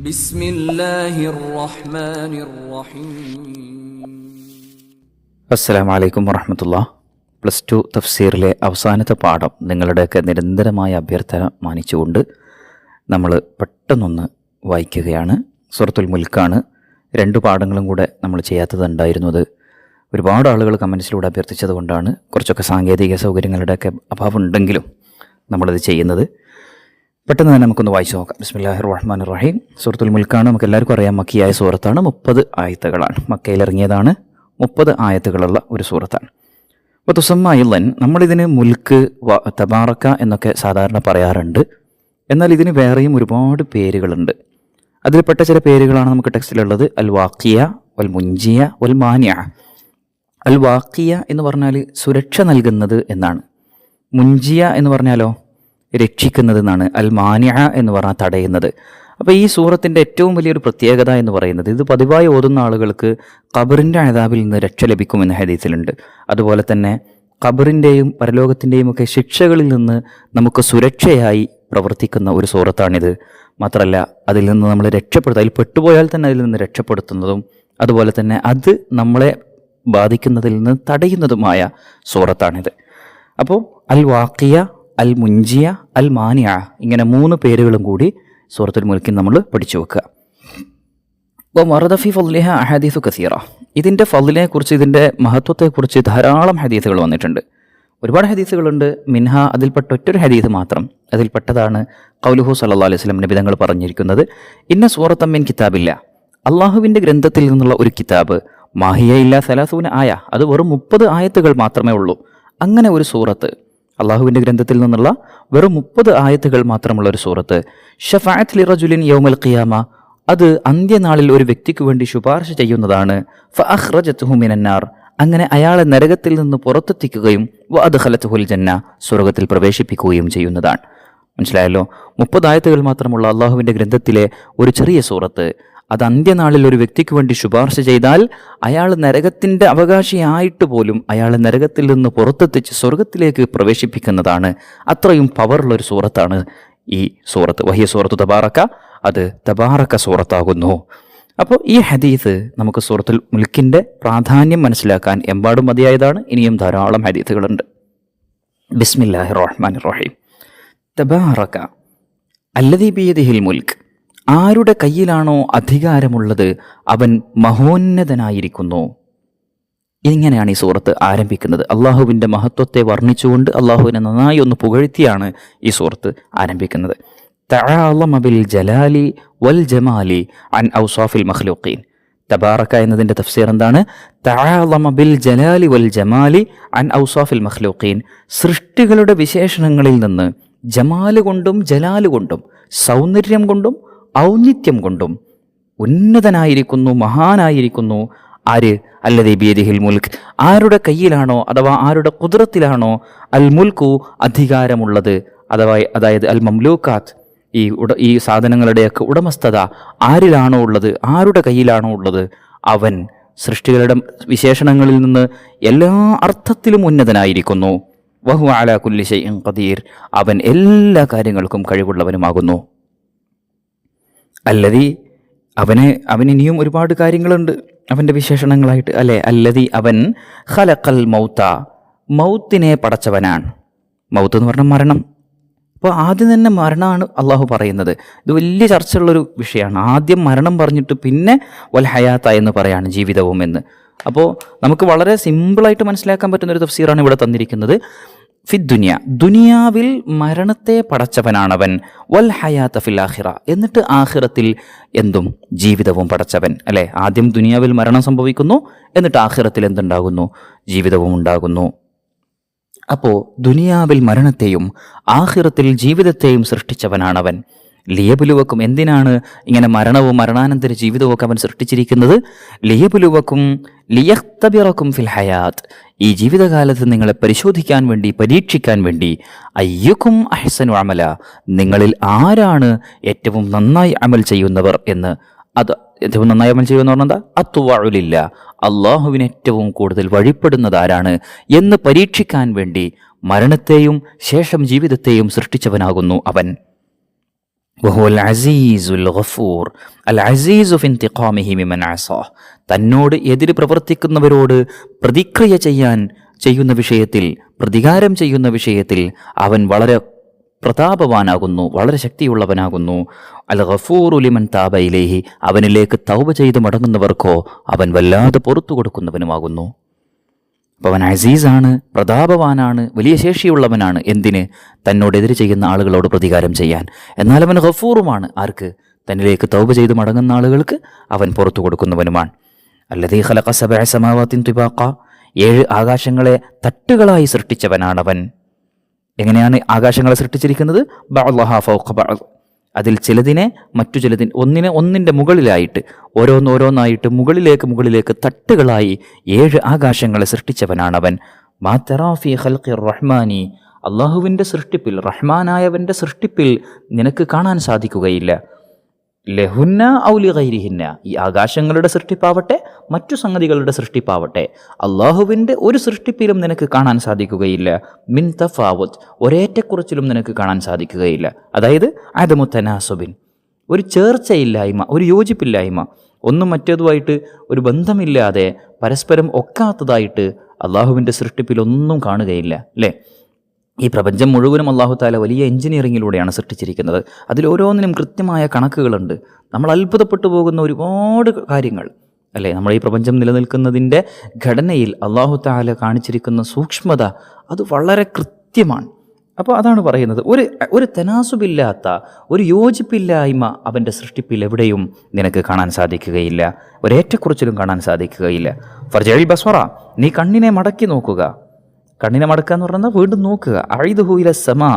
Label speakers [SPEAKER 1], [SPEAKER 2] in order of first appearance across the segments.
[SPEAKER 1] ബിസ്മില്ലാഹിർ റഹ്മാനിർ റഹീം.
[SPEAKER 2] അസ്സലാമു അലൈക്കും വറഹ്മത്തുള്ളാഹി. +2 തഫ്സീറിലെ അവസാനത്തെ പാഠം നിങ്ങളുടെയൊക്കെ നിരന്തരമായ അഭ്യർത്ഥന മാനിച്ചുകൊണ്ട് നമ്മൾ പെട്ടെന്നൊന്ന് വായിക്കുകയാണ്. സൂറത്തുൽ മുൽക്കാണ്. 2 പാഠങ്ങളും കൂടെ നമ്മൾ ചെയ്യാത്തതുണ്ടായിരുന്നത് ഒരുപാട് ആളുകൾ കമൻസിലൂടെ അഭ്യർത്ഥിച്ചത് കൊണ്ടാണ്. കുറച്ചൊക്കെ സാങ്കേതിക സൗകര്യങ്ങളുടെയൊക്കെ അഭാവം ഉണ്ടെങ്കിലും നമ്മളത് ചെയ്യുന്നത്. പെട്ടെന്ന് തന്നെ നമുക്കൊന്ന് വായിച്ചു നോക്കാം. ബിസ്മില്ലാഹിർ റഹ്മാനിർ റഹീം. സൂറത്തുൽ മുൽക്കാണ്. നമുക്ക് എല്ലാവർക്കും അറിയാം, മക്കിയായ സൂറത്താണ്. 30 ആയത്തുകളാണ്. മക്കയിൽ ഇറങ്ങിയതാണ്. 30 ആയത്തുകളുള്ള ഒരു സൂറത്താണ്. അപ്പോൾ തുസമ്മയില്ലൻ, നമ്മളിതിന് മുൽക്ക് തബാറക്ക എന്നൊക്കെ സാധാരണ പറയാറുണ്ട്. എന്നാൽ ഇതിന് വേറെയും ഒരുപാട് പേരുകളുണ്ട്. അതിൽപ്പെട്ട ചില പേരുകളാണ് നമുക്ക് ടെക്സ്റ്റിലുള്ളത്. അൽ വാക്കിയ, വൽ മുഞ്ചിയ, വൽ മാനിയ. അൽ വാക്കിയ എന്ന് പറഞ്ഞാൽ സുരക്ഷ നൽകുന്നത് എന്നാണ്. മുഞ്ചിയ എന്ന് പറഞ്ഞാലോ രക്ഷിക്കുന്നത് എന്നാണ്. അൽ മാനിയ എന്ന് പറഞ്ഞാൽ തടയുന്നത്. അപ്പോൾ ഈ സൂറത്തിൻ്റെ ഏറ്റവും വലിയൊരു പ്രത്യേകത എന്ന് പറയുന്നത്, ഇത് പതിവായി ഓതുന്ന ആളുകൾക്ക് ഖബറിൻ്റെ അദാബിൽ നിന്ന് രക്ഷ ലഭിക്കുമെന്ന് ഹദീസിലുണ്ട്. അതുപോലെ തന്നെ ഖബറിൻ്റെയും പരലോകത്തിൻ്റെയും ഒക്കെ ശിക്ഷകളിൽ നിന്ന് നമുക്ക് സുരക്ഷയായി പ്രവർത്തിക്കുന്ന ഒരു സൂറത്താണിത്. മാത്രമല്ല അതിൽ നിന്ന് നമ്മൾ അതിൽ പെട്ടുപോയാൽ തന്നെ അതിൽ നിന്ന് രക്ഷപ്പെടുത്തുന്നതും അതുപോലെ തന്നെ അത് നമ്മളെ ബാധിക്കുന്നതിൽ നിന്ന് തടയുന്നതുമായ സൂറത്താണിത്. അപ്പോൾ അൽ വാക്കിയ, അൽ മുഞ്ചിയ, അൽ മാനിയ, ഇങ്ങനെ 3 പേരുകളും കൂടി സൂറത്തുൽ മുൽക്കിൽ നമ്മൾ പഠിച്ചു വെക്കുക. അപ്പോൾ വറദഫി ഫദ്ലിഹ അഹദീസു കസീറ. ഇതിൻ്റെ ഫദ്ലിനെക്കുറിച്ച്, ഇതിൻ്റെ മഹത്വത്തെക്കുറിച്ച് ധാരാളം ഹദീസുകൾ വന്നിട്ടുണ്ട്. ഒരുപാട് ഹദീസുകളുണ്ട്. മിൻഹ, അതിൽപ്പെട്ട ഒറ്റൊരു ഹദീസ് മാത്രം, അതിൽപ്പെട്ടതാണ് ഖൗലുഹു സല്ലല്ലാഹു അലൈഹി വസല്ലം നബി തങ്ങൾ പറഞ്ഞിരിക്കുന്നത്, ഇന്ന സൂറത്തൻ മിൻ കിതാബില്ല, അള്ളാഹുവിൻ്റെ ഗ്രന്ഥത്തിൽ നിന്നുള്ള ഒരു കിതാബ്, മാഹിയ ഇല്ല സലാസൂന ആയ, അത് വെറും 30 ആയത്തുകൾ മാത്രമേ ഉള്ളൂ. അങ്ങനെ ഒരു സൂറത്ത്, അള്ളാഹുവിൻ്റെ ഗ്രന്ഥത്തിൽ നിന്നുള്ള വെറും 30 ആയത്തുകൾ മാത്രമുള്ള ഒരു സൂറത്ത്. ഷഫാഅത്ത് ലിറജുലിൻ യൗമൽ ഖിയാമ, അത് അന്ത്യനാളിൽ ഒരു വ്യക്തിക്ക് വേണ്ടി ശുപാർശ ചെയ്യുന്നതാണ്. ഫഅഖ്റജത്ഹു മിനന്നാർ, അങ്ങനെ അയാളെ നരകത്തിൽ നിന്ന് പുറത്തെത്തിക്കുകയും വഅദ്ഖലത്ഹുൽ ജന്ന, സ്വർഗ്ഗത്തിൽ പ്രവേശിപ്പിക്കുകയും ചെയ്യുന്നതാണ്. മനസ്സിലായല്ലോ? 30 ആയത്തുകൾ മാത്രമുള്ള അള്ളാഹുവിൻ്റെ ഗ്രന്ഥത്തിലെ ഒരു ചെറിയ സൂറത്ത്, അത് അന്ത്യനാളിൽ ഒരു വ്യക്തിക്ക് വേണ്ടി ശുപാർശ ചെയ്താൽ അയാൾ നരകത്തിൻ്റെ അവകാശിയായിട്ട് പോലും അയാളെ നരകത്തിൽ നിന്ന് പുറത്തെത്തിച്ച് സ്വർഗത്തിലേക്ക് പ്രവേശിപ്പിക്കുന്നതാണ്. അത്രയും പവറുള്ളൊരു സൂറത്താണ് ഈ സൂറത്ത്. വഹിയ സൂറത്തു തബാറക്ക, അത് തബാറക്ക സൂറത്താകുന്നു. അപ്പോൾ ഈ ഹദീസ് നമുക്ക് സൂറത്തുൽ മുൽക്കിൻ്റെ പ്രാധാന്യം മനസ്സിലാക്കാൻ എമ്പാടും മതിയായതാണ്. ഇനിയും ധാരാളം ഹദീസുകളുണ്ട്. ബിസ്മില്ലാഹിർ റഹ്മാനിർ റഹീം. തബാറക്ക അല്ലദീ ബിയദിഹിൽ മുൽക്ക്, ആരുടെ കയ്യിലാണോ അധികാരമുള്ളത് അവൻ മഹോന്നതനായിരിക്കുന്നു. ഇങ്ങനെയാണ് ഈ സൂറത്ത് ആരംഭിക്കുന്നത്. അള്ളാഹുവിൻ്റെ മഹത്വത്തെ വർണ്ണിച്ചുകൊണ്ട് അള്ളാഹുവിനെ നന്നായി ഒന്ന് പുകഴ്ത്തിയാണ് ഈ സൂറത്ത് ആരംഭിക്കുന്നത്. തആലമ ബിൽ ജലാലി വൽ ജമാലി അൻ ഔസാഫിൽ മഖ്ലൂഖീൻ. തബാറക എന്നതിൻ്റെ തഫ്സീർ എന്താണ്? തആലമ ബിൽ ജലാലി വൽ ജമാലി അൻ ഔസാഫിൽ മഖ്ലൂഖീൻ, സൃഷ്ടികളുടെ വിശേഷണങ്ങളിൽ നിന്ന് ജമാല് കൊണ്ടും ജലാല് കൊണ്ടും സൗന്ദര്യം കൊണ്ടും ഔന്നിത്യം കൊണ്ടും ഉന്നതനായിരിക്കുന്നു, മഹാനായിരിക്കുന്നു. ആര്? അല്ലദീ ബിയദിഹിൽ മുൽക്ക്, ആരുടെ കയ്യിലാണോ അഥവാ ആരുടെ ഖുദ്റത്തിലാണോ അൽ മുൽക്കു അധികാരമുള്ളത്, അതായത് അൽ മംലൂക്കാത്ത്, ഈ സാധനങ്ങളുടെയൊക്കെ ഉടമസ്ഥത ആരിലാണോ ഉള്ളത്, ആരുടെ കയ്യിലാണോ ഉള്ളത്, അവൻ സൃഷ്ടികളുടെ വിശേഷണങ്ങളിൽ നിന്ന് എല്ലാ അർത്ഥത്തിലും ഉന്നതനായിരിക്കുന്നു. വഹുവ അലാ കുല്ലി ശൈഇൻ ഖദീർ, അവൻ എല്ലാ കാര്യങ്ങൾക്കും കഴിവുള്ളവനുമാകുന്നു. അല്ലദീ, അവനിനിയും ഒരുപാട് കാര്യങ്ങളുണ്ട് അവൻ്റെ വിശേഷണങ്ങളായിട്ട്, അല്ലേ? അല്ലദീ, അവൻ ഖലഖൽ മൗത, മൗത്തിനെ പടച്ചവനാണ്. മൗത്ത് എന്ന് പറഞ്ഞാൽ മരണം. അപ്പോൾ ആദ്യം തന്നെ മരണമാണ് അള്ളാഹു പറയുന്നത്. ഇത് വലിയ ചർച്ചയുള്ളൊരു വിഷയമാണ്. ആദ്യം മരണം പറഞ്ഞിട്ട് പിന്നെ വൽ ഹയാത്ത എന്ന് പറയാണ്, ജീവിതവും എന്ന്. അപ്പോൾ നമുക്ക് വളരെ സിമ്പിളായിട്ട് മനസ്സിലാക്കാൻ പറ്റുന്നൊരു തഫ്സീറാണ് ഇവിടെ തന്നിരിക്കുന്നത്. ഫിദ്ദുനിയ, ദുനിയാവിൽ മരണത്തെ പടച്ചവനാണവൻ. വൽ ഹയാത്ത ഫിൽ ആഖിറ, എന്നിട്ട് ആഖിറത്തിൽ എന്തും ജീവിതവും പടച്ചവൻ, അല്ലേ? ആദ്യം ദുനിയാവിൽ മരണം സംഭവിക്കുന്നു, എന്നിട്ട് ആഖിറത്തിൽ എന്തുണ്ടാകുന്നു? ജീവിതവും ഉണ്ടാകുന്നു. അപ്പോൾ ദുനിയാവിൽ മരണത്തെയും ആഖിറത്തിൽ ജീവിതത്തെയും സൃഷ്ടിച്ചവനാണവൻ. ലിയബുലുവക്കും, എന്തിനാണ് ഇങ്ങനെ മരണവും മരണാനന്തര ജീവിതവും ഒക്കെ അവൻ സൃഷ്ടിച്ചിരിക്കുന്നത്? ലിയബുലുവക്കും ലിയഖ്തബിറക്കും ഫിൽ ഹയാത്ത്, ഈ ജീവിതകാലത്ത് നിങ്ങളെ പരിശോധിക്കാൻ വേണ്ടി, പരീക്ഷിക്കാൻ വേണ്ടി. അയ്യുക്കും അഹ്സനു അമല, നിങ്ങളിൽ ആരാണ് ഏറ്റവും നന്നായി അമൽ ചെയ്യുന്നവർ എന്ന്. അത് ഏറ്റവും നന്നായി അമൽ ചെയ്യുമെന്ന് പറഞ്ഞാൽ അത്വഉലില്ല, അള്ളാഹുവിന് ഏറ്റവും കൂടുതൽ വഴിപ്പെടുന്നത് ആരാണ് എന്ന് പരീക്ഷിക്കാൻ വേണ്ടി മരണത്തെയും ശേഷം ജീവിതത്തെയും സൃഷ്ടിച്ചവനാകുന്നു അവൻ. വഹുവൽ അസീസുൽ ഗഫൂർ അൽ അസീസു ഫി ഇന്തിഖാമിഹി മിമൻ അസാഹ്. തന്നോട് എതിര് പ്രവർത്തിക്കുന്നവരോട് പ്രതിക്രിയ ചെയ്യുന്ന വിഷയത്തിൽ, പ്രതികാരം ചെയ്യുന്ന വിഷയത്തിൽ അവൻ വളരെ പ്രതാപവാനാകുന്നു, വളരെ ശക്തിയുള്ളവനാകുന്നു. അൽ ഗഫൂറു ലിമൻ താബ ഇലൈഹി, അവനിലേക്ക് തൗബ ചെയ്ത് മടങ്ങുന്നവർക്കോ അവൻ വല്ലാതെ പുറത്തു കൊടുക്കുന്നവനുമാകുന്നു. അപ്പോൾ അവൻ അസീസാണ്, പ്രതാപവാനാണ്, വലിയ ശേഷിയുള്ളവനാണ്. എന്തിന്? തന്നോടെതിരെ ചെയ്യുന്ന ആളുകളോട് പ്രതികാരം ചെയ്യാൻ. എന്നാൽ അവൻ ഗഫൂറുമാണ്. ആർക്ക്? തന്നിലേക്ക് തൗബ ചെയ്ത് മടങ്ങുന്ന ആളുകൾക്ക് അവൻ പുറത്തു കൊടുക്കുന്നവനുമാണ്. അല്ലദീ ഖലഖ സബഅ സമാവാത്തിൻ തിബാഖ, 7 ആകാശങ്ങളെ തട്ടുകളായി സൃഷ്ടിച്ചവനാണവൻ. എങ്ങനെയാണ് ആകാശങ്ങളെ സൃഷ്ടിച്ചിരിക്കുന്നത്? ബഅ്ളഹാ ഫൗഖ ബഅ്ള്, അതിൽ ചിലതിനെ മറ്റു ചിലതിന് ഒന്നിൻ്റെ മുകളിലായിട്ട്, ഓരോന്നായിട്ട് മുകളിലേക്ക് തട്ടുകളായി 7 ആകാശങ്ങളെ സൃഷ്ടിച്ചവനാണവൻ. മാ തറാ ഫീ ഖൽഖിർ റഹ്മാനി, അള്ളാഹുവിൻ്റെ സൃഷ്ടിപ്പിൽ, റഹ്മാനായവൻ്റെ സൃഷ്ടിപ്പിൽ നിനക്ക് കാണാൻ സാധിക്കുകയില്ല. ലഹുന്ന ഔ ലിഗൈരിഹിന്ന, ഈ ആകാശങ്ങളുടെ സൃഷ്ടിപ്പാവട്ടെ മറ്റു സംഗതികളുടെ സൃഷ്ടിപ്പാവട്ടെ അള്ളാഹുവിൻ്റെ ഒരു സൃഷ്ടിപ്പിലും നിനക്ക് കാണാൻ സാധിക്കുകയില്ല. മിൻ തഫാവുത്ത്, ഒരേറ്റക്കുറച്ചിലും നിനക്ക് കാണാൻ സാധിക്കുകയില്ല. അതായത് അദമു തനാസുബിൻ, ഒരു ചേർച്ചയില്ലായ്മ, ഒരു യോജിപ്പില്ലായ്മ, ഒന്നും മറ്റേതുമായിട്ട് ഒരു ബന്ധമില്ലാതെ പരസ്പരം ഒക്കാത്തതായിട്ട് അള്ളാഹുവിൻ്റെ സൃഷ്ടിപ്പിലൊന്നും കാണുകയില്ല. അല്ലേ? ഈ പ്രപഞ്ചം മുഴുവനും അല്ലാഹു തആല വലിയ എഞ്ചിനീയറിങ്ങിലൂടെയാണ് സൃഷ്ടിച്ചിരിക്കുന്നത്. അതിലോരോന്നിനും കൃത്യമായ കണക്കുകളുണ്ട്. നമ്മൾ അത്ഭുതപ്പെട്ടു പോകുന്ന ഒരുപാട് കാര്യങ്ങൾ, അല്ലേ? നമ്മൾ ഈ പ്രപഞ്ചം നിലനിൽക്കുന്നതിൻ്റെ ഘടനയിൽ അല്ലാഹു തആല കാണിച്ചിരിക്കുന്ന സൂക്ഷ്മത അത് വളരെ കൃത്യമാണ്. അപ്പോൾ അതാണ് പറയുന്നത്, ഒരു തനാസുബില്ലാത്ത, ഒരു യോജിപ്പില്ലായ്മ അവൻ്റെ സൃഷ്ടിപ്പിൽ എവിടെയും നിനക്ക് കാണാൻ സാധിക്കുകയില്ല. ഒരേറ്റക്കുറിച്ചിലും കാണാൻ സാധിക്കുകയില്ല. ഫർജഇൽ ബസ്വറ, നീ കണ്ണിനെ മടക്കി നോക്കുക. കണ്ണിനെ മടക്കുക എന്ന് പറഞ്ഞാൽ വീണ്ടും നോക്കുക. അഈദുഹു ഇല സമാ,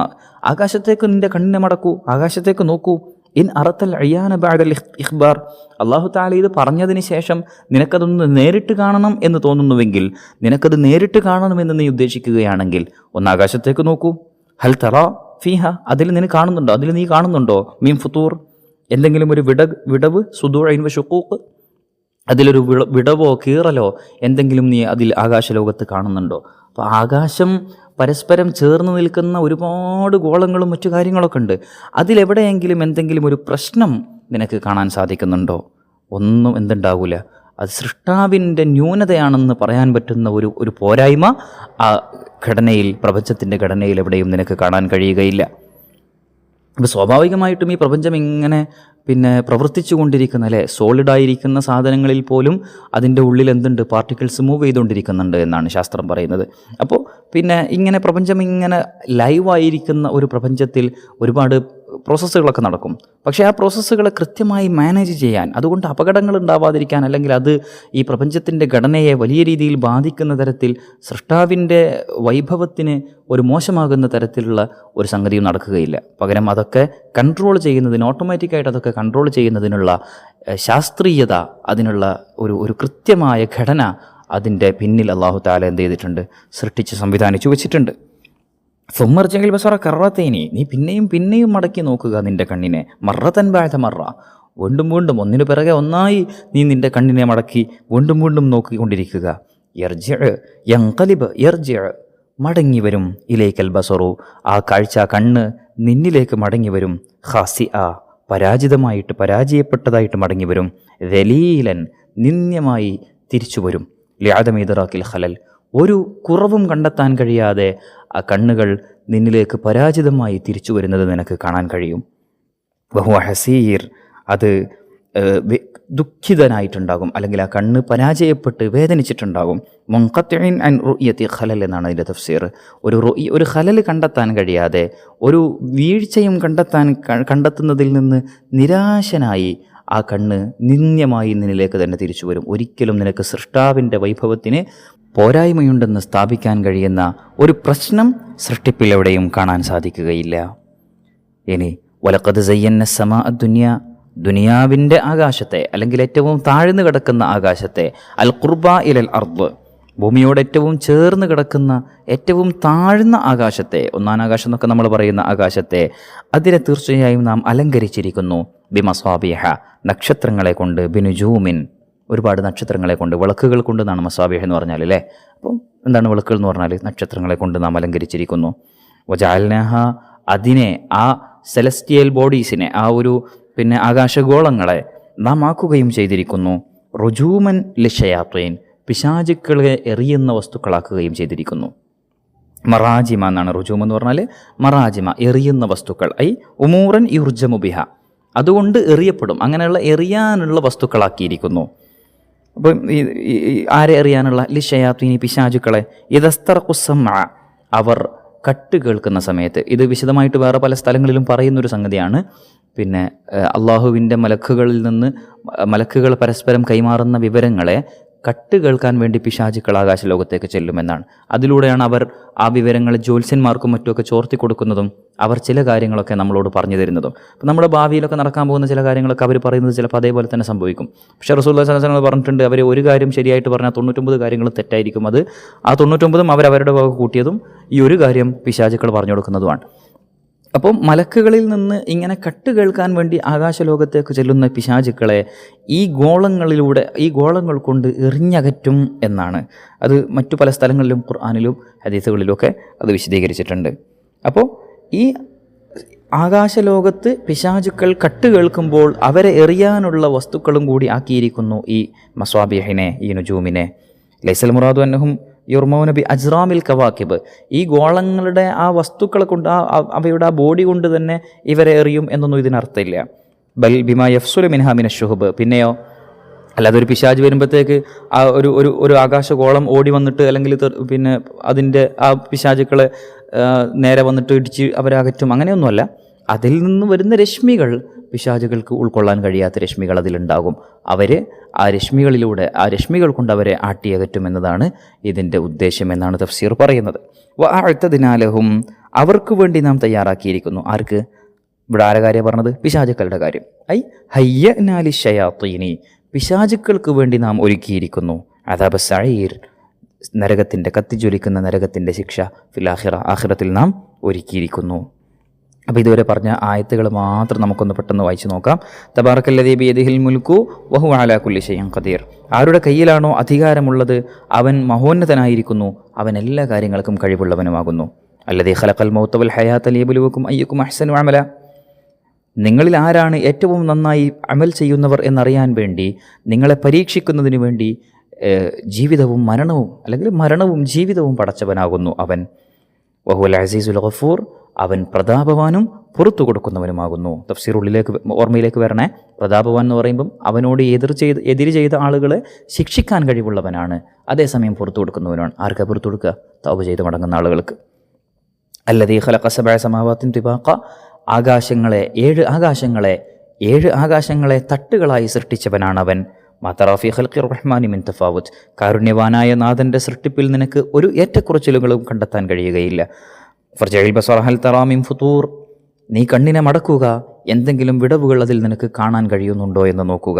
[SPEAKER 2] ആകാശത്തേക്ക് നിന്റെ കണ്ണിനെ മടക്കൂ, ആകാശത്തേക്ക് നോക്കൂ. ഇൻ അറത്തൽ അയ്യാന ബഅദൽ ഇഖ്ബാർ, അല്ലാഹു തആല ഇത് പറഞ്ഞതിന് ശേഷം നിനക്കതൊന്ന് നേരിട്ട് കാണണം എന്ന് തോന്നുന്നുവെങ്കിൽ, നിനക്കത് നേരിട്ട് കാണണമെന്ന് നീ ഉദ്ദേശിക്കുകയാണെങ്കിൽ ഒന്ന് ആകാശത്തേക്ക് നോക്കൂ. ഹൽ തറ ഫീഹ, അതിൽ നീ കാണുന്നുണ്ടോ? മീൻ ഫുതൂർ, എന്തെങ്കിലും ഒരു വിടവ്, സുദൂഇൻ വ ശുഖൂഖ്, അതിലൊരു വിടവോ കീറലോ എന്തെങ്കിലും നീ അതിൽ ആകാശലോകത്ത് കാണുന്നുണ്ടോ? അപ്പോൾ ആകാശം പരസ്പരം ചേർന്ന് നിൽക്കുന്ന ഒരുപാട് ഗോളങ്ങളും മറ്റു കാര്യങ്ങളൊക്കെ ഉണ്ട്. അതിലെവിടെയെങ്കിലും എന്തെങ്കിലും ഒരു പ്രശ്നം നിനക്ക് കാണാൻ സാധിക്കുന്നുണ്ടോ? ഒന്നും എന്തുണ്ടാവില്ല. അത് സൃഷ്ടാവിൻ്റെ ന്യൂനതയാണെന്ന് പറയാൻ പറ്റുന്ന ഒരു പോരായ്മ ആ ഘടനയിൽ, പ്രപഞ്ചത്തിൻ്റെ ഘടനയിൽ എവിടെയും നിനക്ക് കാണാൻ കഴിയുകയില്ല. അപ്പോൾ സ്വാഭാവികമായിട്ടും ഈ പ്രപഞ്ചം ഇങ്ങനെ പ്രവർത്തിച്ചു കൊണ്ടിരിക്കുന്ന, അല്ലേ, സോളിഡായിരിക്കുന്ന സാധനങ്ങളിൽ പോലും അതിൻ്റെ ഉള്ളിൽ എന്തുണ്ട്? പാർട്ടിക്കിൾസ് മൂവ് ചെയ്തുകൊണ്ടിരിക്കുന്നുണ്ട് എന്നാണ് ശാസ്ത്രം പറയുന്നത്. അപ്പോൾ ഇങ്ങനെ പ്രപഞ്ചം ഇങ്ങനെ ലൈവായിരിക്കുന്ന ഒരു പ്രപഞ്ചത്തിൽ ഒരുപാട് പ്രോസസ്സുകളൊക്കെ നടക്കും. പക്ഷേ ആ പ്രോസസ്സുകളെ കൃത്യമായി മാനേജ് ചെയ്യാൻ, അതുകൊണ്ട് അപകടങ്ങൾ ഉണ്ടാവാതിരിക്കാൻ, അല്ലെങ്കിൽ അത് ഈ പ്രപഞ്ചത്തിൻ്റെ ഘടനയെ വലിയ രീതിയിൽ ബാധിക്കുന്ന തരത്തിൽ, സൃഷ്ടാവിൻ്റെ വൈഭവത്തിന് ഒരു മോശമാകുന്ന തരത്തിലുള്ള ഒരു സംഗതിയും നടക്കുകയില്ല. പകരം അതൊക്കെ കൺട്രോൾ ചെയ്യുന്നതിന്, ഓട്ടോമാറ്റിക്കായിട്ട് അതൊക്കെ കൺട്രോൾ ചെയ്യുന്നതിനുള്ള ശാസ്ത്രീയത, അതിനുള്ള ഒരു കൃത്യമായ ഘടന അതിൻ്റെ പിന്നിൽ അല്ലാഹു തആല എന്ത് ചെയ്തിട്ടുണ്ട്? സൃഷ്ടിച്ച് സംവിധാനിച്ചു വെച്ചിട്ടുണ്ട്. സുമർജയിൽ ബസറ കറത്തേനി, നീ പിന്നെയും മടക്കി നോക്കുക നിൻ്റെ കണ്ണിനെ. മറത്തൻ ബഅദ മറ, വീണ്ടും ഒന്നിനു പിറകെ ഒന്നായി നീ നിൻ്റെ കണ്ണിനെ മടക്കി വീണ്ടും നോക്കിക്കൊണ്ടിരിക്കുക. യർജിഅ് യൻഖലിബ് യർജിഅ്, മടങ്ങി വരും. ഇലൈക്കൽ ബസറു, ആ കാഴ്ച, കണ്ണ് നിന്നിലേക്ക് മടങ്ങി വരും. ഖാസിഅ, പരാജയപ്പെട്ടതായിട്ട് മടങ്ങി വരും. ദലീലൻ, നിന്ദ്യമായി തിരിച്ചു വരും. ലിഅദമി ഇദ്റാക്കിൽ ഖലൽ, ഒരു കുറവും കണ്ടെത്താൻ കഴിയാതെ ആ കണ്ണുകൾ നിന്നിലേക്ക് പരാജിതമായി തിരിച്ചു വരുന്നത് നിനക്ക് കാണാൻ കഴിയും. വഹുവ ഹസീർ, അത് ദുഃഖിതനായിട്ടുണ്ടാകും, അല്ലെങ്കിൽ ആ കണ്ണ് പരാജയപ്പെട്ട് വേദനിച്ചിട്ടുണ്ടാകും. മുൻഖത്തിഇൻ അൻ റുഅ്യതി ഖലൽ എന്നാണ് അതിൻ്റെ തഫ്സീർ. ഒരു ഖലൽ കണ്ടെത്താൻ കഴിയാതെ, ഒരു വീഴ്ചയും കണ്ടെത്തുന്നതിൽ നിന്ന് നിരാശനായി ആ കണ്ണ് നിന്ദ്യമായി നിന്നിലേക്ക് തന്നെ തിരിച്ചു വരും. ഒരിക്കലും നിനക്ക് സൃഷ്ടാവിൻ്റെ വൈഭവത്തിന് പോരായ്മയുണ്ടെന്ന് സ്ഥാപിക്കാൻ കഴിയുന്ന ഒരു പ്രശ്നം സൃഷ്ടിപ്പിൽ എവിടെയും കാണാൻ സാധിക്കുകയില്ല. ഇനി വലഖദ് സയ്യന്ന സമാ ദുനിയ, ദുനിയാവിൻ്റെ ആകാശത്തെ, അല്ലെങ്കിൽ ഏറ്റവും താഴ്ന്നു കിടക്കുന്ന ആകാശത്തെ, അൽ ഖുർബ ഇലൽ അർദ്, ഭൂമിയോട് ഏറ്റവും ചേർന്ന് കിടക്കുന്ന ഏറ്റവും താഴ്ന്ന ആകാശത്തെ, ഒന്നാം ആകാശം എന്നൊക്കെ നമ്മൾ പറയുന്ന ആകാശത്തെ, അതിനെ തീർച്ചയായും നാം അലങ്കരിച്ചിരിക്കുന്നു. ബിമസ്വാബിഹ, നക്ഷത്രങ്ങളെ കൊണ്ട്, ബിനുജൂമിൻ, ഒരുപാട് നക്ഷത്രങ്ങളെ കൊണ്ട്, വിളക്കുകൾ കൊണ്ട് എന്നാണ് മസാബിഹ് എന്ന് പറഞ്ഞാൽ, അല്ലേ? അപ്പം എന്താണ് വിളക്കുകൾ എന്ന് പറഞ്ഞാൽ? നക്ഷത്രങ്ങളെ കൊണ്ട് നാം അലങ്കരിച്ചിരിക്കുന്നു. വജഅൽനാഹ, അതിനെ, ആ സെലസ്റ്റിയൽ ബോഡീസിനെ, ആ ഒരു പിന്നെ ആകാശഗോളങ്ങളെ നാം ആക്കുകയും ചെയ്തിരിക്കുന്നു റുജൂമൻ ലിഷയാത്വീൻ, പിശാചുക്കളെ എറിയുന്ന വസ്തുക്കളാക്കുകയും ചെയ്തിരിക്കുന്നു. മറാജിമ എന്നാണ് റുജൂം എന്ന് പറഞ്ഞാൽ, മറാജിമ എറിയുന്ന വസ്തുക്കൾ, ഐ ഉമൂറൻ യുർജമുബിഹ, അതുകൊണ്ട് എറിയപ്പെടും, അങ്ങനെയുള്ള എറിയാനുള്ള വസ്തുക്കളാക്കിയിരിക്കുന്നു. അപ്പം ആരെ എറിയാനുള്ള? ലിഷയാത്വീനി, പിശാചുക്കളെ. ഇദസ്തർഖുസ്സമഅ, അവർ കട്ട് കേൾക്കുന്ന സമയത്ത്. ഇത് വിശദമായിട്ട് വേറെ പല സ്ഥലങ്ങളിലും പറയുന്നൊരു സംഗതിയാണ്. പിന്നെ അള്ളാഹുവിൻ്റെ മലക്കുകൾ പരസ്പരം കൈമാറുന്ന വിവരങ്ങളെ കട്ട് കേൾക്കാൻ വേണ്ടി പിശാചുക്കൾ ആകാശലോകത്തേക്ക് ചെല്ലുമെന്നാണ്. അതിലൂടെയാണ് അവർ ആ വിവരങ്ങൾ ജ്യോത്സ്യന്മാർക്കും മറ്റുമൊക്കെ ചോർത്തി കൊടുക്കുന്നതും അവർ ചില കാര്യങ്ങളൊക്കെ നമ്മളോട് പറഞ്ഞു തരുന്നതും. അപ്പം നമ്മുടെ ഭാവിയിലൊക്കെ നടക്കാൻ പോകുന്ന ചില കാര്യങ്ങളൊക്കെ അവർ പറയുന്നത് ചിലപ്പോൾ അതേപോലെ തന്നെ സംഭവിക്കും. പക്ഷേ റസൂലുള്ളാഹി സ്വല്ലല്ലാഹു അലൈഹി വസല്ലം പറഞ്ഞിട്ടുണ്ട്, അവർ ഒരു കാര്യം ശരിയായിട്ട് പറഞ്ഞാൽ 99 കാര്യങ്ങൾ തെറ്റായിരിക്കും. അത് ആ 99ഉം അവരവരുടെ വക കൂട്ടിയതും ഈ ഒരു കാര്യം പിശാചുക്കൾ പറഞ്ഞു കൊടുക്കുന്നതുമാണ്. അപ്പം മലക്കുകളിൽ നിന്ന് ഇങ്ങനെ കട്ട് കേൾക്കാൻ വേണ്ടി ആകാശലോകത്തേക്ക് ചെല്ലുന്ന പിശാചുക്കളെ ഈ ഗോളങ്ങൾ കൊണ്ട് എറിഞ്ഞകറ്റും എന്നാണ്. അത് മറ്റു പല സ്ഥലങ്ങളിലും ഖുർആനിലും ഹദീസുകളിലുമൊക്കെ അത് വിശദീകരിച്ചിട്ടുണ്ട്. അപ്പോൾ ഈ ആകാശലോകത്ത് പിശാചുക്കൾ കട്ട് കേൾക്കുമ്പോൾ അവരെ എറിയാനുള്ള വസ്തുക്കളും കൂടി ആക്കിയിരിക്കുന്നു ഈ മസ്വാബിഹിനെ, ഈ നുജൂമിനെ. ലൈസൽ മുറാദു അന്നഹും യുർമൗന ബി അജ്റാമിൽ കവാക്കിബ്, ഈ ഗോളങ്ങളുടെ ആ വസ്തുക്കളെ കൊണ്ട് അവയുടെ ആ ബോഡി കൊണ്ട് തന്നെ ഇവരെ എറിയും എന്നൊന്നും ഇതിനർത്ഥമില്ല. ബൽ ബിമാ യഫ്സുലു മിൻഹാ മിന ശുഹബ്, പിന്നെയോ അല്ലാതെ ഒരു പിശാച് വരുമ്പോഴത്തേക്ക് ആ ഒരു ആകാശഗോളം ഓടി വന്നിട്ട് അല്ലെങ്കിൽ പിന്നെ അതിൻ്റെ ആ പിശാചുക്കളെ നേരെ വന്നിട്ട് ഇടിച്ച് അവരെ അകറ്റും, അങ്ങനെയൊന്നുമല്ല. അതിൽ നിന്ന് വരുന്ന രശ്മികൾ, പിശാചുകൾക്ക് ഉൾക്കൊള്ളാൻ കഴിയാത്ത രശ്മികൾ അതിലുണ്ടാകും. അവർ ആ രശ്മികൾ കൊണ്ട് അവരെ ആട്ടിയകറ്റുമെന്നതാണ് ഇതിൻ്റെ ഉദ്ദേശം എന്നാണ് തഫ്സീർ പറയുന്നത്. വഅഅ്തദ്നാലഹും, അവർക്ക് വേണ്ടി നാം തയ്യാറാക്കിയിരിക്കുന്നു. ആർക്ക്? ഇവിടെ ആരെ കാര്യം പറഞ്ഞത്? പിശാചുക്കളുടെ കാര്യം. ഐ ഹയ്യനാ ലിശ്ശയാത്തീനി, പിശാചുക്കൾക്ക് വേണ്ടി നാം ഒരുക്കിയിരിക്കുന്നു. അദാബ സഈർ, നരകത്തിൻ്റെ, കത്തിജ്വലിക്കുന്ന നരകത്തിൻ്റെ ശിക്ഷ ഫിൽ ആഖിറ, ആഖിറത്തിൽ നാം ഒരുക്കിയിരിക്കുന്നു. അപ്പോൾ ഇതുവരെ പറഞ്ഞ ആയത്തുകൾ മാത്രം നമുക്കൊന്ന് പെട്ടെന്ന് വായിച്ചു നോക്കാം. തബാറക്കല്ലദീ ബിയദിഹിൽ മുൽക്കു വഹുവ അലാ കുല്ലി ഷൈഇൻ ഖദീർ, ആരുടെ കയ്യിലാണോ അധികാരമുള്ളത് അവൻ മഹോന്നതനായിരിക്കുന്നു, അവൻ എല്ലാ കാര്യങ്ങൾക്കും കഴിവുള്ളവനുമാകുന്നു. അല്ലദീ ഖലഖൽ മൗത വൽ ഹയാത ലിയബ്ലുവക്കും അയ്യുക്കും അഹ്സനു അമല, നിങ്ങളിൽ ആരാണ് ഏറ്റവും നന്നായി അമൽ ചെയ്യുന്നവർ എന്നറിയാൻ വേണ്ടി, നിങ്ങളെ പരീക്ഷിക്കുന്നതിന് വേണ്ടി ജീവിതവും മരണവും ജീവിതവും പടച്ചവനാകുന്നു അവൻ. വഹുവൽ അസീസുൽ ഗഫൂർ, അവൻ പ്രതാപവാനും പുറത്തു കൊടുക്കുന്നവനുമാകുന്നു. തഫ്സീർ ഓർമ്മയിലേക്ക് വരണേ. പ്രതാപവാൻ എന്ന് പറയുമ്പം അവനോട് എതിര് ചെയ്ത ആളുകളെ ശിക്ഷിക്കാൻ കഴിവുള്ളവനാണ്, അതേസമയം പുറത്തു കൊടുക്കുന്നവനാണ്. ആർക്കാ പുറത്തു കൊടുക്കുക? തൗബ ചെയ്ത് മടങ്ങുന്ന ആളുകൾക്ക്. അല്ലദീ ഖലഖ സബഅ സമാവാത്തിൻ തിബാഖ, ഏഴ് ആകാശങ്ങളെ തട്ടുകളായി സൃഷ്ടിച്ചവനാണവൻ. മാതറാഫി ഖൽഖിർ റഹ്മാനി മിൻ തഫാവുത്ത്, കാരുണ്യവാനായ നാഥൻ്റെ സൃഷ്ടിപ്പിൽ നിനക്ക് ഒരു ഏറ്റക്കുറച്ചിലുകളും കണ്ടെത്താൻ കഴിയുകയില്ല. ഫർജഇൽ ബസറ ഹൽ തറാ മിൻ ഫുതൂർ, നീ കണ്ണിനെ മടക്കുക, എന്തെങ്കിലും വിടവുകൾ അതിൽ നിനക്ക് കാണാൻ കഴിയുന്നുണ്ടോ എന്ന് നോക്കുക.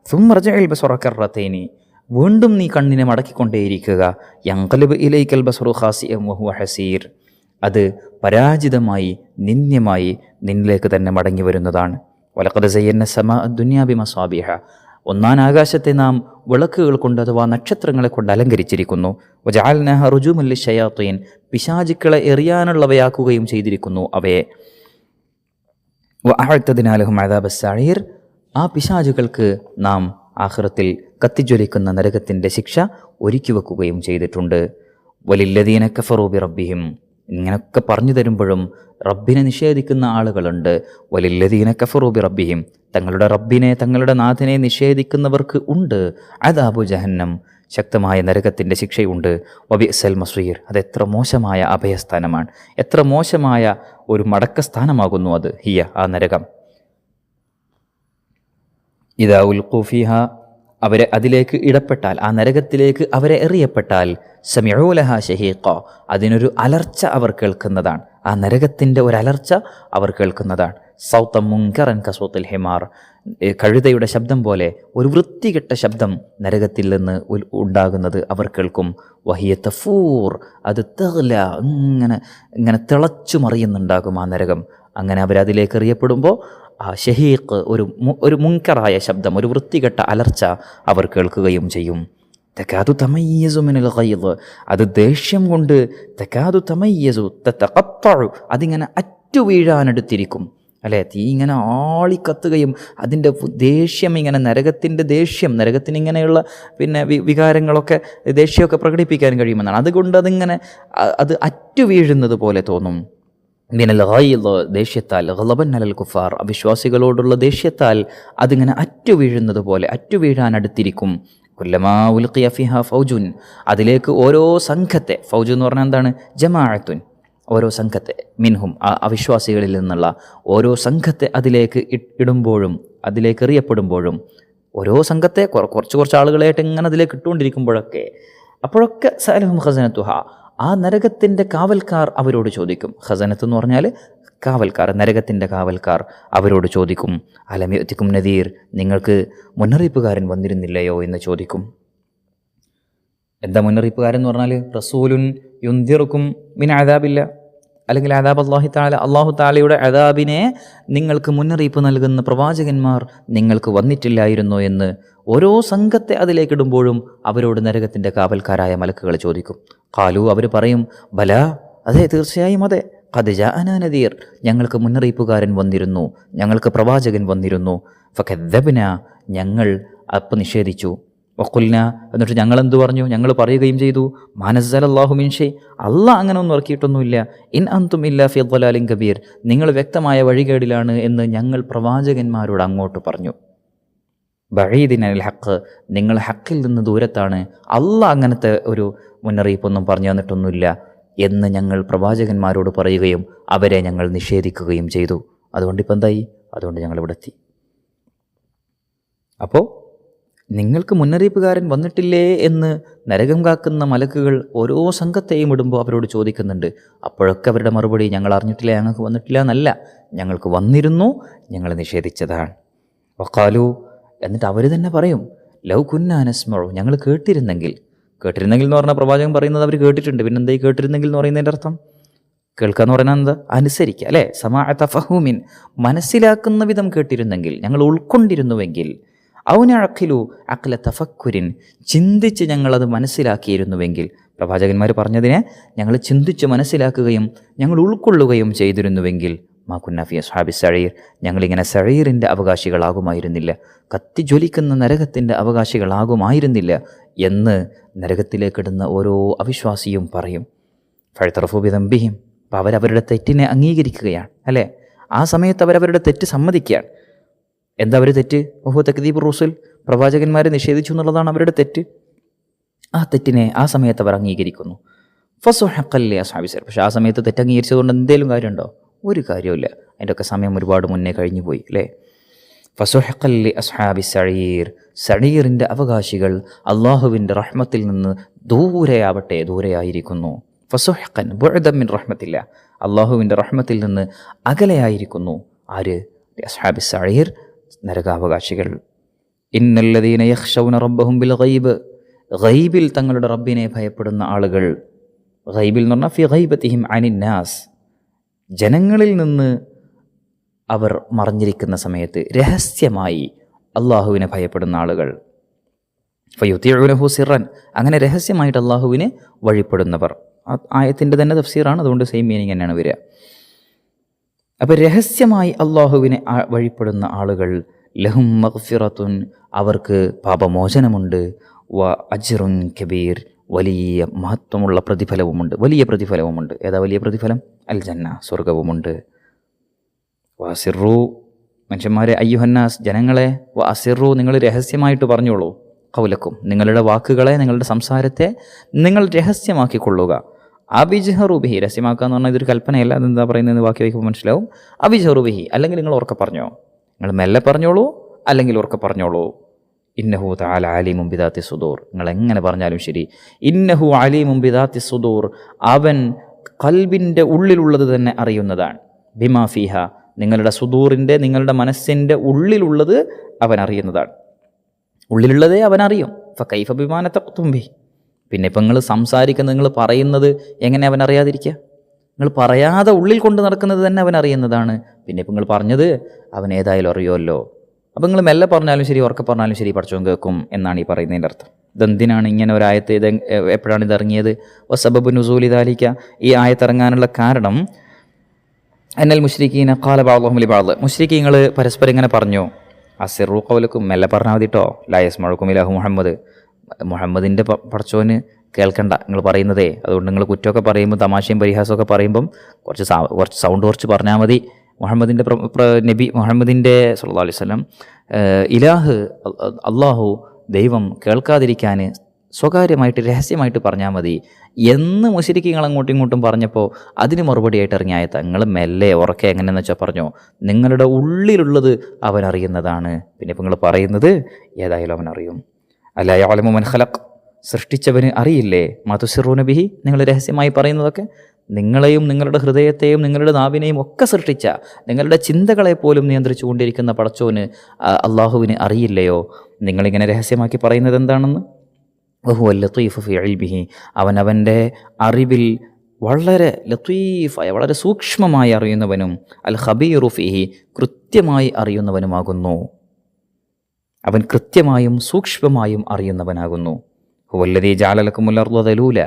[SPEAKER 2] സുമ്മ റജഇൽ ബസറ കറതൈനി, വീണ്ടും നീ കണ്ണിനെ മടക്കിക്കൊണ്ടേയിരിക്കുക. യൻഖലിബു ഇലൈക്കൽ ബസറു ഖാസിഅൻ വഹുവ ഹസീർ, അത് പരാജിതമായി നിന്ദ്യമായി നിന്നിലേക്ക് തന്നെ മടങ്ങി വരുന്നതാണ്. വലഖദ് സയ്യന്ന സമാഅ ദുനിയാ ബിമസാബിഹ, ഒന്നാം ആകാശത്തെ നാം വിളക്കുകൾ കൊണ്ട് അഥവാ നക്ഷത്രങ്ങളെ കൊണ്ട് അലങ്കരിച്ചിരിക്കുന്നു. വജഅൽനാഹ റുജൂമൻ ലിശ്ശയാത്തീൻ, പിശാചുക്കളെ എറിയാനുള്ളവയാക്കുകയും ചെയ്തിരിക്കുന്നു അവയെ. വഅഅ്തദ്നാ ലഹും അദാബസ് സഈർ, ആ പിശാചുകൾക്ക് നാം ആഖിറത്തിൽ കത്തിജ്വലിക്കുന്ന നരകത്തിൻ്റെ ശിക്ഷ ഒരുക്കി വെക്കുകയും ചെയ്തിട്ടുണ്ട്. വലില്ലദീന കഫറൂ ബിറബ്ബിഹിം, ഇങ്ങനെയൊക്കെ പറഞ്ഞു തരുമ്പോഴും റബ്ബിനെ നിഷേധിക്കുന്ന ആളുകളുണ്ട്. വലില്ലദീന കഫറൂ ബിറബ്ബിഹിം, തങ്ങളുടെ റബ്ബിനെ, തങ്ങളുടെ നാഥനെ നിഷേധിക്കുന്നവർക്ക് ഉണ്ട് അദാബു ജഹന്നം, ശക്തമായ നരകത്തിൻ്റെ ശിക്ഷയുണ്ട്. വബിഅ്സൽ മസീർ, അതെത്ര മോശമായ അഭയസ്ഥാനമാണ്, എത്ര മോശമായ ഒരു മടക്കസ്ഥാനമാകുന്നു അത്. ഹിയ, ആ നരകം. ഇദാ ഉൽഖൂ ഫീഹ, അവരെ അതിലേക്ക് ഇടപെട്ടാൽ, ആ നരകത്തിലേക്ക് അവരെ എറിയപ്പെട്ടാൽ, സമിഉ ലഹാ ശഹീഖ, അതിനൊരു അലർച്ച അവർ കേൾക്കുന്നതാണ്. ആ നരകത്തിൻ്റെ ഒരലർച്ച അവർ കേൾക്കുന്നതാണ്. സൗത്തം മുൻകറൻ കസൂത്തിൽ ഹിമാർ, കഴുതയുടെ ശബ്ദം പോലെ ഒരു വൃത്തികെട്ട ശബ്ദം നരകത്തിൽ നിന്ന് ഉണ്ടാകുന്നത് അവർ കേൾക്കും. വഹിയ തഫൂർ, അത് തഗ്ല, ഇങ്ങനെ തിളച്ചു മറിയുന്നുണ്ടാകും ആ നരകം. അങ്ങനെ അവരതിലേക്ക് എറിയപ്പെടുമ്പോൾ ആ ഷഹീഖ്, ഒരു മുൻകറായ ശബ്ദം, ഒരു വൃത്തികെട്ട അലർച്ച അവർ കേൾക്കുകയും ചെയ്യും. തകാദു തമയ്യസു മിനൽ ഗൈദ്, അത് ദേഷ്യം കൊണ്ട് തകാദു തമയ്യസു തതഖത്തഉ, അതിങ്ങനെ അറ്റുവീഴാനെടുത്തിരിക്കും. അല്ലേ? തീ ഇങ്ങനെ ആളിക്കത്തുകയും അതിൻ്റെ ദേഷ്യം ഇങ്ങനെ നരകത്തിൻ്റെ ദേഷ്യം, നരകത്തിന് ഇങ്ങനെയുള്ള പിന്നെ വികാരങ്ങളൊക്കെ ദേഷ്യമൊക്കെ പ്രകടിപ്പിക്കാൻ കഴിയുമെന്നാണ്. അതുകൊണ്ട് അതിങ്ങനെ അത് അറ്റു വീഴുന്നത് പോലെ തോന്നും. മിനൽ ഗൈള്, ദേഷ്യത്താൽ, ഗളബൻ അലൽ കുഫാർ, അവിശ്വാസികളോടുള്ള ദേഷ്യത്താൽ അതിങ്ങനെ അറ്റു വീഴുന്നത് പോലെ അറ്റു വീഴാൻ അടുത്തിരിക്കും. കുല്ലമാ ഉൽഖിയ ഫിഹാ ഫൗജുൻ, അതിലേക്ക് ഓരോ സംഘത്തെ, ഫൗജ് എന്ന് പറഞ്ഞാൽ എന്താണ്? ജമാഅത്തുൻ, ഓരോ സംഘത്തെ, മിൻഹും അവിശ്വാസികളിൽ നിന്നുള്ള ഓരോ സംഘത്തെ അതിലേക്ക് ഇടുമ്പോഴും, അതിലേക്ക് എറിയപ്പെടുമ്പോഴും, ഓരോ സംഘത്തെ കുറച്ച് ആളുകളായിട്ട് ഇങ്ങനെ അതിലേക്ക് ഇട്ടുകൊണ്ടിരിക്കുമ്പോഴൊക്കെ, അപ്പോഴൊക്കെ സഅലഹും ഖസനത്തുഹ, ആ നരകത്തിൻ്റെ കാവൽക്കാർ അവരോട് ചോദിക്കും. ഖസനത്ത് എന്ന് പറഞ്ഞാൽ കാവൽക്കാർ, നരകത്തിൻ്റെ കാവൽക്കാർ അവരോട് ചോദിക്കും, അലം യഅതികും നദീർ, നിങ്ങൾക്ക് മുന്നറിയിപ്പുകാരൻ വന്നിരുന്നില്ലയോ എന്ന് ചോദിക്കും. എന്താ മുന്നറിയിപ്പുകാരൻ എന്ന് പറഞ്ഞാൽ? റസൂലുൻ യുൻദിറുക്കും മിൻ അദാബില്ല, അല്ലെങ്കിൽ അദാബ് അല്ലാഹു തആലയുടെ അദാബിനെ നിങ്ങൾക്ക് മുന്നറിയിപ്പ് നൽകുന്ന പ്രവാചകന്മാർ നിങ്ങൾക്ക് വന്നിട്ടില്ലായിരുന്നോ എന്ന് ഓരോ സംഘത്തെ അതിലേക്കിടുമ്പോഴും അവരോട് നരകത്തിൻ്റെ കാവൽക്കാരായ മലക്കുകൾ ചോദിക്കും. ഖാലു, അവർ പറയും, ബല, അതെ, തീർച്ചയായും അതെ, ഖദ് ജാഅനാ നദീർ, ഞങ്ങൾക്ക് മുന്നറിയിപ്പുകാരൻ വന്നിരുന്നു, ഞങ്ങൾക്ക് പ്രവാചകൻ വന്നിരുന്നു. ഫകദ്ദബ്നാ, ഞങ്ങൾ അപ്പം നിഷേധിച്ചു. വഖുൽന, എന്നിട്ട് ഞങ്ങൾ എന്തു പറഞ്ഞു? ഞങ്ങൾ പറയുകയും ചെയ്തു, മാ നസ്സലല്ലാഹു മിൻ ഷൈ, അല്ലാഹ് അങ്ങനെ ഒന്നും ഇറക്കിയിട്ടൊന്നുമില്ല. ഇൻ അൻതും ഇല്ലാ ഫി ളലാലിൻ കബീർ, നിങ്ങൾ വ്യക്തമായ വഴികേടിലാണ് എന്ന് ഞങ്ങൾ പ്രവാചകന്മാരോട് അങ്ങോട്ട് പറഞ്ഞു. ബഈദിൻ അനിൽ ഹഖ്, നിങ്ങൾ ഹക്കിൽ നിന്ന് ദൂരത്താണ്, അല്ലാഹ് അങ്ങനത്തെ ഒരു മുന്നറിയിപ്പൊന്നും പറഞ്ഞു തന്നിട്ടൊന്നുമില്ല എന്ന് ഞങ്ങൾ പ്രവാചകന്മാരോട് പറയുകയും അവരെ ഞങ്ങൾ നിഷേധിക്കുകയും ചെയ്തു. അതുകൊണ്ട് ഇപ്പം എന്തായി? അതുകൊണ്ട് ഞങ്ങൾ ഇവിടെ എത്തി. അപ്പോൾ നിങ്ങൾക്ക് മുന്നറിയിപ്പുകാരൻ വന്നിട്ടില്ലേ എന്ന് നരകം കാക്കുന്ന മലക്കുകൾ ഓരോ സംഘത്തെയും ഇടുമ്പോൾ അവരോട് ചോദിക്കുന്നുണ്ട്. അപ്പോഴൊക്കെ അവരുടെ മറുപടി, ഞങ്ങൾ അറിഞ്ഞിട്ടില്ല, ഞങ്ങൾക്ക് വന്നിട്ടില്ല എന്നല്ല, ഞങ്ങൾക്ക് വന്നിരുന്നു, ഞങ്ങൾ നിഷേധിച്ചതാണ്. വഖാലു, എന്നിട്ട് അവർ തന്നെ പറയും, ലൗ കുന്നാ നസ്മഉ, ഞങ്ങൾ കേട്ടിരുന്നെങ്കിൽ എന്ന് പറഞ്ഞാൽ പ്രവാചകൻ പറയുന്നത് അവർ കേട്ടിട്ടുണ്ട്. പിന്നെ എന്തായി കേട്ടിരുന്നെങ്കിൽ എന്ന് പറയുന്നതിൻ്റെ അർത്ഥം? കേൾക്കുക എന്ന് പറഞ്ഞാൽ എന്താ? അനുസരിക്കുക, അല്ലേ? സമാഅ തഫഹുമിൻ, മനസ്സിലാക്കുന്ന വിധം കേട്ടിരുന്നെങ്കിൽ, ഞങ്ങൾ ഉൾക്കൊണ്ടിരുന്നുവെങ്കിൽ. ഔനഅഖിലു അഖ്ല തഫക്കുരിൻ, ചിന്തിച്ച് ഞങ്ങളത് മനസ്സിലാക്കിയിരുന്നുവെങ്കിൽ, പ്രവാചകന്മാർ പറഞ്ഞതിനെ ഞങ്ങൾ ചിന്തിച്ച് മനസ്സിലാക്കുകയും ഞങ്ങൾ ഉൾക്കൊള്ളുകയും ചെയ്തിരുന്നുവെങ്കിൽ, മാ കുന്നാ ഫി അസ്ഹാബി സഈർ, ഞങ്ങളിങ്ങനെ സഈറിൻ്റെ അവകാശികളാകുമായിരുന്നില്ല, കത്തി ജ്വലിക്കുന്ന നരകത്തിൻ്റെ അവകാശികളാകുമായിരുന്നില്ല എന്ന് നരകത്തിലേക്കിടുന്ന ഓരോ അവിശ്വാസിയും പറയും. ഫഅ്തറഫു ബിദംബിഹിം, അപ്പോൾ അവരവരുടെ തെറ്റിനെ അംഗീകരിക്കുകയാണ്, അല്ലേ? ആ സമയത്ത് അവരവരുടെ തെറ്റ് സമ്മതിക്കുകയാണ്. എന്താ അവർ തെറ്റ്? ഓഹോ തക്ദീബുർ റസൂൽ, പ്രവാചകന്മാരെ നിഷേധിച്ചു എന്നുള്ളതാണ് അവരുടെ തെറ്റ്. ആ തെറ്റിനെ ആ സമയത്ത് അവർ അംഗീകരിക്കുന്നു. ഫസുഹഖൻ ലി അസ്ഹാബി സഈർ, പക്ഷേ ആ സമയത്ത് തെറ്റ് അംഗീകരിച്ചതുകൊണ്ട് എന്തെങ്കിലും കാര്യമുണ്ടോ? ഒരു കാര്യമില്ല. അതിൻ്റെയൊക്കെ സമയം ഒരുപാട് മുന്നേ കഴിഞ്ഞു പോയി, അല്ലേ? ഫസുഹഖൻ ലി അസ്ഹാബി സഈർ, സഈറിൻ്റെ അവകാശികൾ അള്ളാഹുവിൻ്റെ റഹ്മത്തിൽ നിന്ന് ദൂരെയായിരിക്കുന്നു. ഫസുഹഖൻ ബുഅദൻ മിൻ റഹ്മത്തില്ല, അള്ളാഹുവിൻ്റെ റഹ്മത്തിൽ നിന്ന് അകലെയായിരിക്കുന്നു. ആര്? അസ്ഹാബി സഈർ, നരകാവകാശികൾ. ഇന്നല്ലദീന യഖ്ശൗന റബ്ബഹും ബിൽ ഗൈബ്, ഗൈബിൽ തങ്ങളുടെ റബ്ബിനെ ഭയപ്പെടുന്ന ആളുകൾ. ഗൈബിൽ എന്ന് പറഞ്ഞാൽ ഫി ഗൈബതിഹിം അനിൻ നാസ്, ജനങ്ങളിൽ നിന്ന് അവർ മറഞ്ഞിരിക്കുന്ന സമയത്ത് രഹസ്യമായി അള്ളാഹുവിനെ ഭയപ്പെടുന്ന ആളുകൾ. ഫയുതീഉനഹു സിറൻ, അങ്ങനെ രഹസ്യമായിട്ട് അള്ളാഹുവിനെ വഴിപ്പെടുന്നവർ. ആയത്തിൻ്റെ തന്നെ തഫ്സീറാണ്, അതുകൊണ്ട് സെയിം മീനിങ് തന്നെയാണ് വരിക. അപ്പോൾ രഹസ്യമായി അള്ളാഹുവിനെ വഴിപ്പെടുന്ന ആളുകൾ, ലഹും മഗ്ഫിറത്തുൻ, അവർക്ക് പാപമോചനമുണ്ട്, വ അജ്റുൻ കബീർ, വലിയ മഹത്വമുള്ള പ്രതിഫലവുമുണ്ട്, വലിയ പ്രതിഫലവുമുണ്ട്. ഏതാ വലിയ പ്രതിഫലം? അൽ ജന്ന, സ്വർഗവുമുണ്ട്. വഅസിറു, മനുഷ്യന്മാരെ, അയ്യുഹന്നാസ്, ജനങ്ങളെ, വഅസിറു, നിങ്ങൾ രഹസ്യമായിട്ട് പറഞ്ഞോളൂ, ഖൗലക്കും, നിങ്ങളുടെ വാക്കുകളെ, നിങ്ങളുടെ സംസാരത്തെ നിങ്ങൾ രഹസ്യമാക്കിക്കൊള്ളുക. അബിജ്ഹറു ബിഹി, രഹസ്യമാക്കുക എന്ന് പറഞ്ഞാൽ ഇതൊരു കൽപ്പനയല്ല, അതെന്താ പറയുന്നതെന്ന് ബാക്കി വയ്ക്കുമ്പോൾ മനസ്സിലാവും. അബിജ്ഹറു ബിഹി, അല്ലെങ്കിൽ നിങ്ങൾ ഉറക്കെ പറഞ്ഞോ, നിങ്ങൾ മെല്ലെ പറഞ്ഞോളൂ, അല്ലെങ്കിൽ ഉറക്കെ പറഞ്ഞോളൂ. ഇന്നഹു തആല അലീമുൻ ബിദാത്തി സുദൂർ, നിങ്ങൾ എങ്ങനെ പറഞ്ഞാലും ശരി. ഇന്നഹു അലീമുൻ ബിദാത്തി സുദൂർ, അവൻ ഖൽബിൻ്റെ ഉള്ളിലുള്ളത് തന്നെ അറിയുന്നതാണ്. ബിമാ ഫീഹ, നിങ്ങളുടെ സുദൂറിൻ്റെ, നിങ്ങളുടെ മനസ്സിൻ്റെ ഉള്ളിലുള്ളത് അവൻ അറിയുന്നതാണ്. ഉള്ളിലുള്ളതേ അവൻ അറിയും. ഫകൈഫ ബിമാ നതഖ്തും ബിഹി, പിന്നെ ഇപ്പം നിങ്ങൾ സംസാരിക്കുന്നത്, നിങ്ങൾ പറയുന്നത് എങ്ങനെ അവൻ അറിയാതിരിക്കുക? നിങ്ങൾ പറയാതെ ഉള്ളിൽ കൊണ്ട് നടക്കുന്നത് തന്നെ അവൻ അറിയുന്നതാണ്. പിന്നെ ഇപ്പം നിങ്ങൾ പറഞ്ഞത് അവൻ ഏതായാലും അറിയുമല്ലോ. അപ്പം നിങ്ങൾ മെല്ലെ പറഞ്ഞാലും ശരി, ഉറക്കെ പറഞ്ഞാലും ശരി, പടച്ചോൻ കേൾക്കും എന്നാണ് ഈ പറയുന്നതിൻ്റെ അർത്ഥം. ഇതെന്തിനാണ് ഇങ്ങനെ ഒരു ആയത്ത്, ഇത് എപ്പോഴാണ് ഇത് ഇറങ്ങിയത്? വസബബു നുസൂലി ദാലിക, ഈ ആയത്ത് ഇറങ്ങാനുള്ള കാരണം അന്നൽ മുശ്രിക്കീന ഖാല ബഅ്ദുഹും ലിബഅദ്, മുശ്രിക്കീങ്ങൾ പരസ്പരം ഇങ്ങനെ പറഞ്ഞു, അസിറു ഖൗലക്കും, മെല്ലെ പറഞ്ഞാൽ മതി കേട്ടോ, ലാ യസ്മഉക്കും ഇലാഹു മുഹമ്മദ്, മുഹമ്മദിൻ്റെ പടച്ചോന് കേൾക്കണ്ട നിങ്ങൾ പറയുന്നതേ, അതുകൊണ്ട് നിങ്ങൾ കുറ്റമൊക്കെ പറയുമ്പോൾ തമാശയും പരിഹാസമൊക്കെ പറയുമ്പം കുറച്ച് സൗണ്ട് കുറച്ച് പറഞ്ഞാൽ മതി. മുഹമ്മദിൻ്റെ നബി മുഹമ്മദിൻ്റെ സല്ലല്ലാഹു അലൈഹി വസല്ലം ഇലാഹ് അള്ളാഹു ദൈവം കേൾക്കാതിരിക്കാൻ സ്വകാര്യമായിട്ട് രഹസ്യമായിട്ട് പറഞ്ഞാൽ മതി എന്ന് മുശ്രിക്കുകൾ അങ്ങോട്ടും ഇങ്ങോട്ടും പറഞ്ഞപ്പോൾ അതിന് മറുപടിയായിട്ട് ഇറങ്ങിയ നിങ്ങൾ മെല്ലെ ഉറക്കെ എങ്ങനെയെന്ന് വെച്ചാൽ പറഞ്ഞോ, നിങ്ങളുടെ ഉള്ളിലുള്ളത് അവൻ അറിയുന്നതാണ്, പിന്നെ ഇപ്പം നിങ്ങൾ പറയുന്നത് ഏതായാലും അവൻ അറിയും. അലാ യഅലമു മൻ ഖലഖ്, സൃഷ്ടിച്ചവന് അറിയില്ലേ, മാ തുസിറൂന ബിഹി, നിങ്ങൾ രഹസ്യമായി പറയുന്നതൊക്കെ. നിങ്ങളെയും നിങ്ങളുടെ ഹൃദയത്തെയും നിങ്ങളുടെ നാവിനെയും ഒക്കെ സൃഷ്ടിച്ച, നിങ്ങളുടെ ചിന്തകളെ പോലും നിയന്ത്രിച്ചു കൊണ്ടിരിക്കുന്ന പടച്ചോന് അള്ളാഹുവിന് അറിയില്ലയോ നിങ്ങളിങ്ങനെ രഹസ്യമാക്കി പറയുന്നത് എന്താണെന്ന്. വഹുവൽ ലത്തീഫു ഫീ ഇൽമിഹി, അവൻ്റെ അറിവിൽ വളരെ ലത്തീഫായ വളരെ സൂക്ഷ്മമായി അറിയുന്നവനും അൽ ഖബീറു ഫീഹി, കൃത്യമായി അറിയുന്നവനുമാകുന്നു. അവൻ കൃത്യമായും സൂക്ഷ്മമായും അറിയുന്നവനാകുന്നു. ഹുവല്ലദീ ജഅല ലക്കുമുൽ അർള ദലൂല,